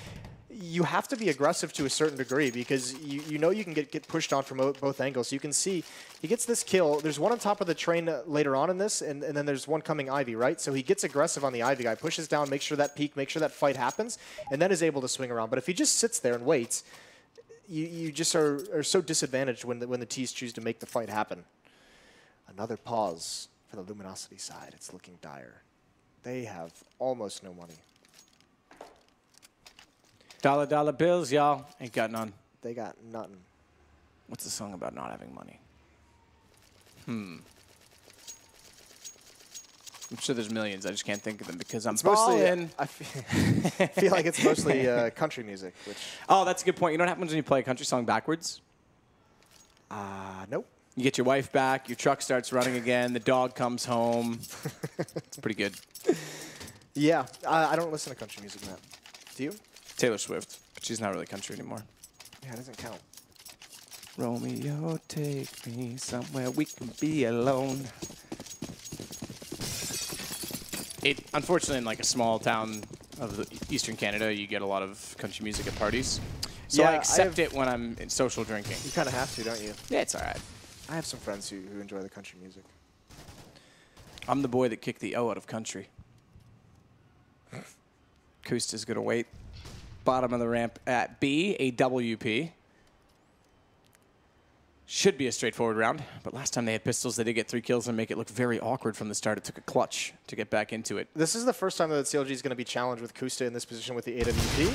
you have to be aggressive to a certain degree because you know you can get pushed on from both angles. So you can see he gets this kill. There's one on top of the train later on in this, and then there's one coming Ivy, right? So he gets aggressive on the Ivy guy, pushes down, makes sure that peek, makes sure that fight happens, and then is able to swing around. But if he just sits there and waits, you just are so disadvantaged when the T's choose to make the fight happen. Another pause for the Luminosity side. It's looking dire. They have almost no money. Dollar bills, y'all. Ain't got none. They got nothing. What's the song about not having money? I'm sure there's millions. I just can't think of them because I'm ballin'. I feel like it's mostly country music. Which oh, that's a good point. You know what happens when you play a country song backwards? Nope. You get your wife back, your truck starts running again, the dog comes home. It's pretty good. Yeah, I don't listen to country music, Matt. Do you? Taylor Swift, but she's not really country anymore. Yeah, it doesn't count. Romeo, take me somewhere we can be alone. Unfortunately, in like a small town of Eastern Canada, you get a lot of country music at parties. So yeah, I accept it when I'm in social drinking. You kind of have to, don't you? Yeah, it's all right. I have some friends who enjoy the country music. I'm the boy that kicked the O out of country. Kusta's going to wait. Bottom of the ramp at B, a WP. Should be a straightforward round, but last time they had pistols, they did get 3 kills and make it look very awkward from the start. It took a clutch to get back into it. This is the first time that CLG is going to be challenged with Kusta in this position with the AWP.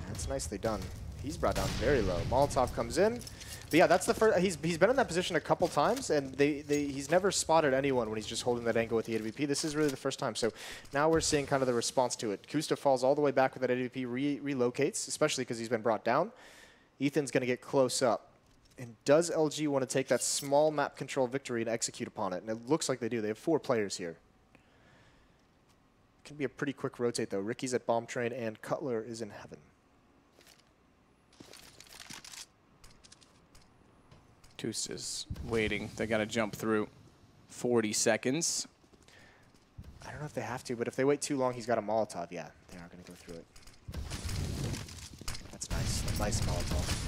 That's nicely done. He's brought down very low. Molotov comes in. But yeah, that's the first. He's been in that position a couple times, and he's never spotted anyone when he's just holding that angle with the AWP. This is really the first time. So now we're seeing kind of the response to it. Kusta falls all the way back with that AWP, relocates, especially because he's been brought down. Ethan's going to get close up. And does LG want to take that small map control victory and execute upon it? And it looks like they do. They have 4 players here. Can be a pretty quick rotate, though. Ricky's at bomb train, and Cutler is in heaven. Kusta's waiting. They got to jump through 40 seconds. I don't know if they have to, but if they wait too long, he's got a Molotov. Yeah, they are going to go through it. That's nice. A nice Molotov.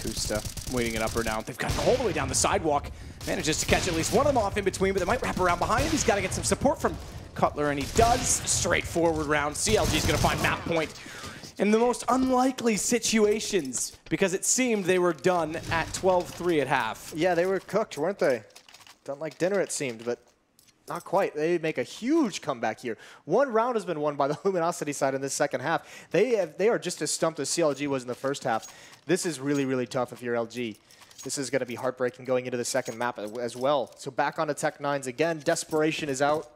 Kusta waiting it up or down. They've got all the way down the sidewalk. Manages to catch at least one of them off in between, but they might wrap around behind him. He's got to get some support from Cutler, and he does. Straightforward round. CLG is going to find map point. in the most unlikely situations because it seemed they were done at 12-3 at half. Yeah, they were cooked, weren't they? Done like dinner, it seemed, but not quite. They make a huge comeback here. One round has been won by the Luminosity side in this second half. They are just as stumped as CLG was in the first half. This is really, really tough if you're LG. This is going to be heartbreaking going into the second map as well. So back onto Tech 9s again. Desperation is out.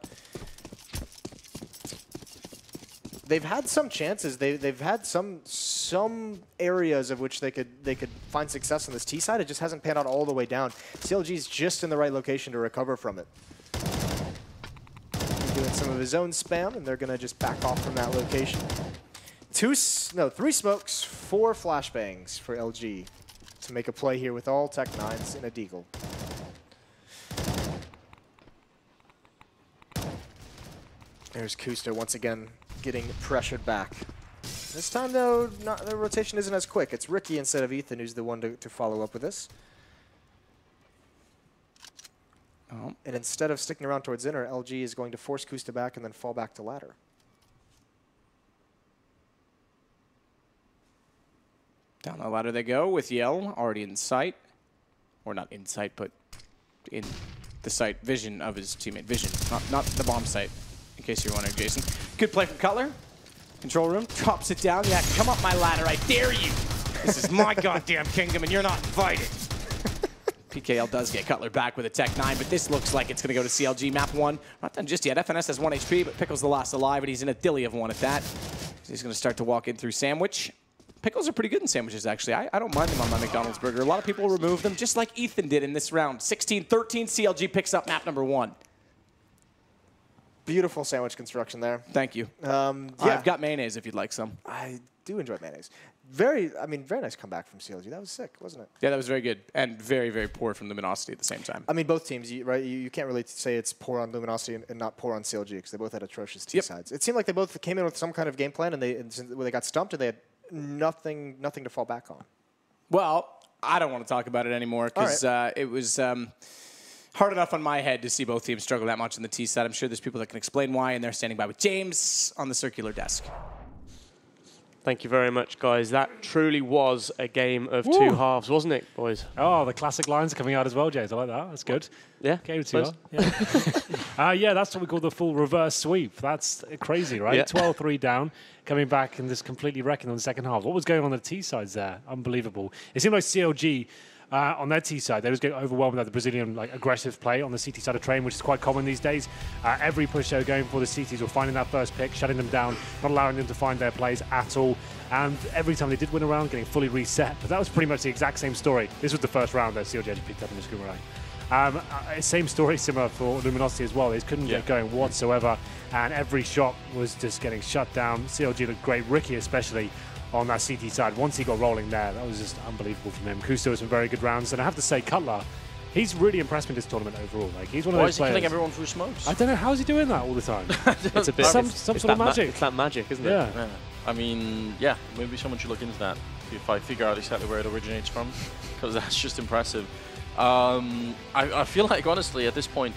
They've had some chances. They've had some areas of which they could find success on this T side. It just hasn't panned out all the way down. CLG's just in the right location to recover from it. He's doing some of his own spam, and they're gonna just back off from that location. 3 smokes, 4 flashbangs for LG to make a play here with all Tech 9s in a deagle. There's Kusta once again getting pressured back. This time, though, the rotation isn't as quick. It's Ricky instead of Ethan who's the one to follow up with this. Oh. And instead of sticking around towards inner, LG is going to force Kusta back and then fall back to ladder. Down the ladder they go with Yell already in sight. Or not in sight, but in the sight vision of his teammate. Vision, not the bomb sight, in case you're wondering, Jason. Good play from Cutler. Control room, drops it down. Yeah, come up my ladder, I dare you. This is my goddamn kingdom and you're not invited. PGL does get Cutler back with a Tech 9, but this looks like it's going to go to CLG map 1. Not done just yet. FNS has 1 HP, but Pickle's the last alive, and he's in a dilly of 1 at that. So he's going to start to walk in through Sandwich. Pickles are pretty good in sandwiches, actually. I don't mind them on my McDonald's burger. A lot of people remove them, just like Ethan did in this round. 16-13, CLG picks up map number 1. Beautiful sandwich construction there. Thank you. Yeah. I've got mayonnaise if you'd like some. I do enjoy mayonnaise. Very nice comeback from CLG. That was sick, wasn't it? Yeah, that was very good. And very, very poor from Luminosity at the same time. I mean, both teams, right? You can't really say it's poor on Luminosity and not poor on CLG because they both had atrocious T sides. It seemed like they both came in with some kind of game plan and they got stumped and they had nothing to fall back on. Well, I don't want to talk about it anymore because it was hard enough on my head to see both teams struggle that much on the T side. I'm sure there's people that can explain why, and they're standing by with James on the circular desk. Thank you very much, guys. That truly was a game of 2 halves, wasn't it, boys? Oh, the classic lines are coming out as well, James. I like that. That's good. Yeah. Game 2 halves. Yeah. Yeah, that's what we call the full reverse sweep. That's crazy, right? Yeah. 12-3 down, coming back and just completely wrecking on the second half. What was going on the T sides there? Unbelievable. It seemed like CLG on their T side, they was getting overwhelmed by the Brazilian aggressive play on the CT side of train, which is quite common these days. Every push they were going for, the CTs were finding that first pick, shutting them down, not allowing them to find their plays at all. And every time they did win a round, getting fully reset. But that was pretty much the exact same story. This was the first round that CLG had picked up in the screen round. Same story, similar for Luminosity as well. They couldn't get going whatsoever, and every shot was just getting shut down. CLG looked great, Ricky especially, on that CT side. Once he got rolling there, that was just unbelievable from him. Kusta was some very good rounds, and I have to say, Cutler, he's really impressed me this tournament overall. Like, he's one of those players. Why is he killing everyone through smokes? I don't know, how is he doing that all the time? It's a bit some sort of magic. It's that magic, isn't it? Yeah. I mean, yeah, maybe someone should look into that if I figure out exactly where it originates from, because that's just impressive. I feel like, honestly, at this point,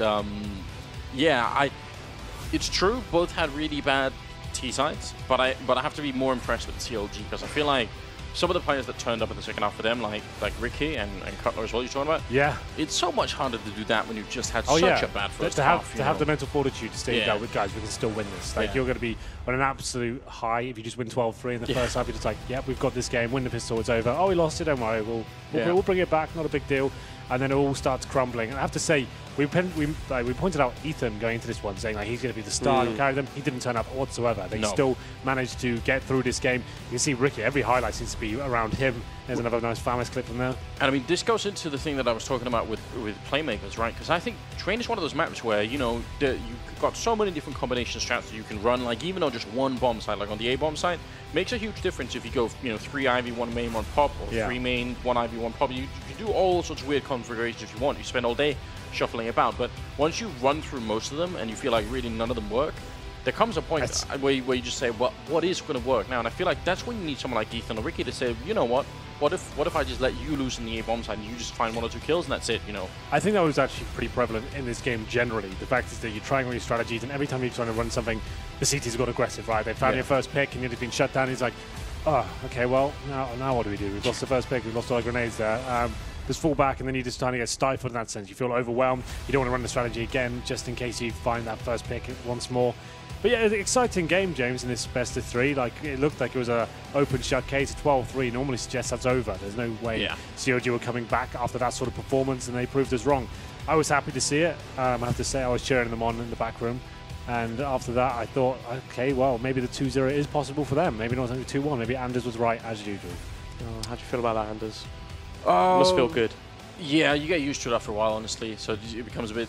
it's true, both had really bad T sides, but I have to be more impressed with CLG because I feel like some of the players that turned up in the second half for them, like Ricky and Cutler as well, you're talking about. Yeah. It's so much harder to do that when you've just had such a bad first half. To have the mental fortitude to stay down with guys, we can still win this. Like, you're going to be on an absolute high if you just win 12-3 in the first half. You're just like, yeah, we've got this game, win the pistol, it's over. Oh, we lost it, don't worry, we'll bring it back, not a big deal. And then it all starts crumbling. And I have to say, we pointed out Ethan going into this one, saying like he's going to be the star and carry them. He didn't turn up whatsoever. They still managed to get through this game. You can see Ricky, every highlight seems to be around him. There's another nice famous clip from there. And I mean, this goes into the thing that I was talking about with playmakers, right? Because I think Train is one of those maps where, you know, you've got so many different combination strats that you can run. Like, even on just one bomb side, like on the A bomb side, makes a huge difference if you go, you know, 3 Ivy, 1 main, 1 pop, or 3 main, 1 Ivy, 1 pop. You can do all sorts of weird configurations if you want. You spend all day shuffling about. But once you run through most of them and you feel like really none of them work, there comes a point where you just say, well, what is going to work now? And I feel like that's when you need someone like Ethan or Ricky to say, you know what? What if I just let you loose in the A-bomb side and you just find 1 or 2 kills and that's it, you know? I think that was actually pretty prevalent in this game generally. The fact is that you're trying all your strategies and every time you're trying to run something, the CT's got aggressive, right? They found your first pick and you've been shut down. He's like, Oh, okay, well, now what do we do? We've lost the first pick, we've lost all our grenades there. Just fall back, and then you just kind of get stifled in that sense. You feel overwhelmed. You don't want to run the strategy again, just in case you find that first pick once more. But yeah, it was an exciting game, James, in this best of 3. Like, it looked like it was a open shut case. 12-3 normally suggests that's over. There's no way CLG were coming back after that sort of performance, and they proved us wrong. I was happy to see it. I have to say, I was cheering them on in the back room. And after that, I thought, okay, well, maybe the 2-0 is possible for them. Maybe not the 2-1. Maybe Anders was right, as usual. Oh, how do you feel about that, Anders? Must feel good. Yeah, you get used to it after a while, honestly. So it becomes a bit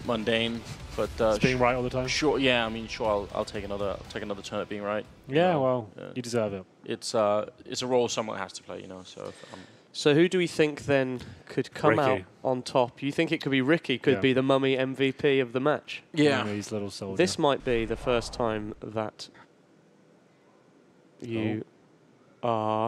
mundane. But It's being right all the time. Sure, yeah. I mean, sure. I'll take another turn at being right. Yeah, well, you deserve it. It's a role someone has to play, you know. So who do we think then could come out on top? You think it could be Ricky? Could be the Mummy MVP of the match? Yeah. Mummy's little soldier. This might be the first time that you are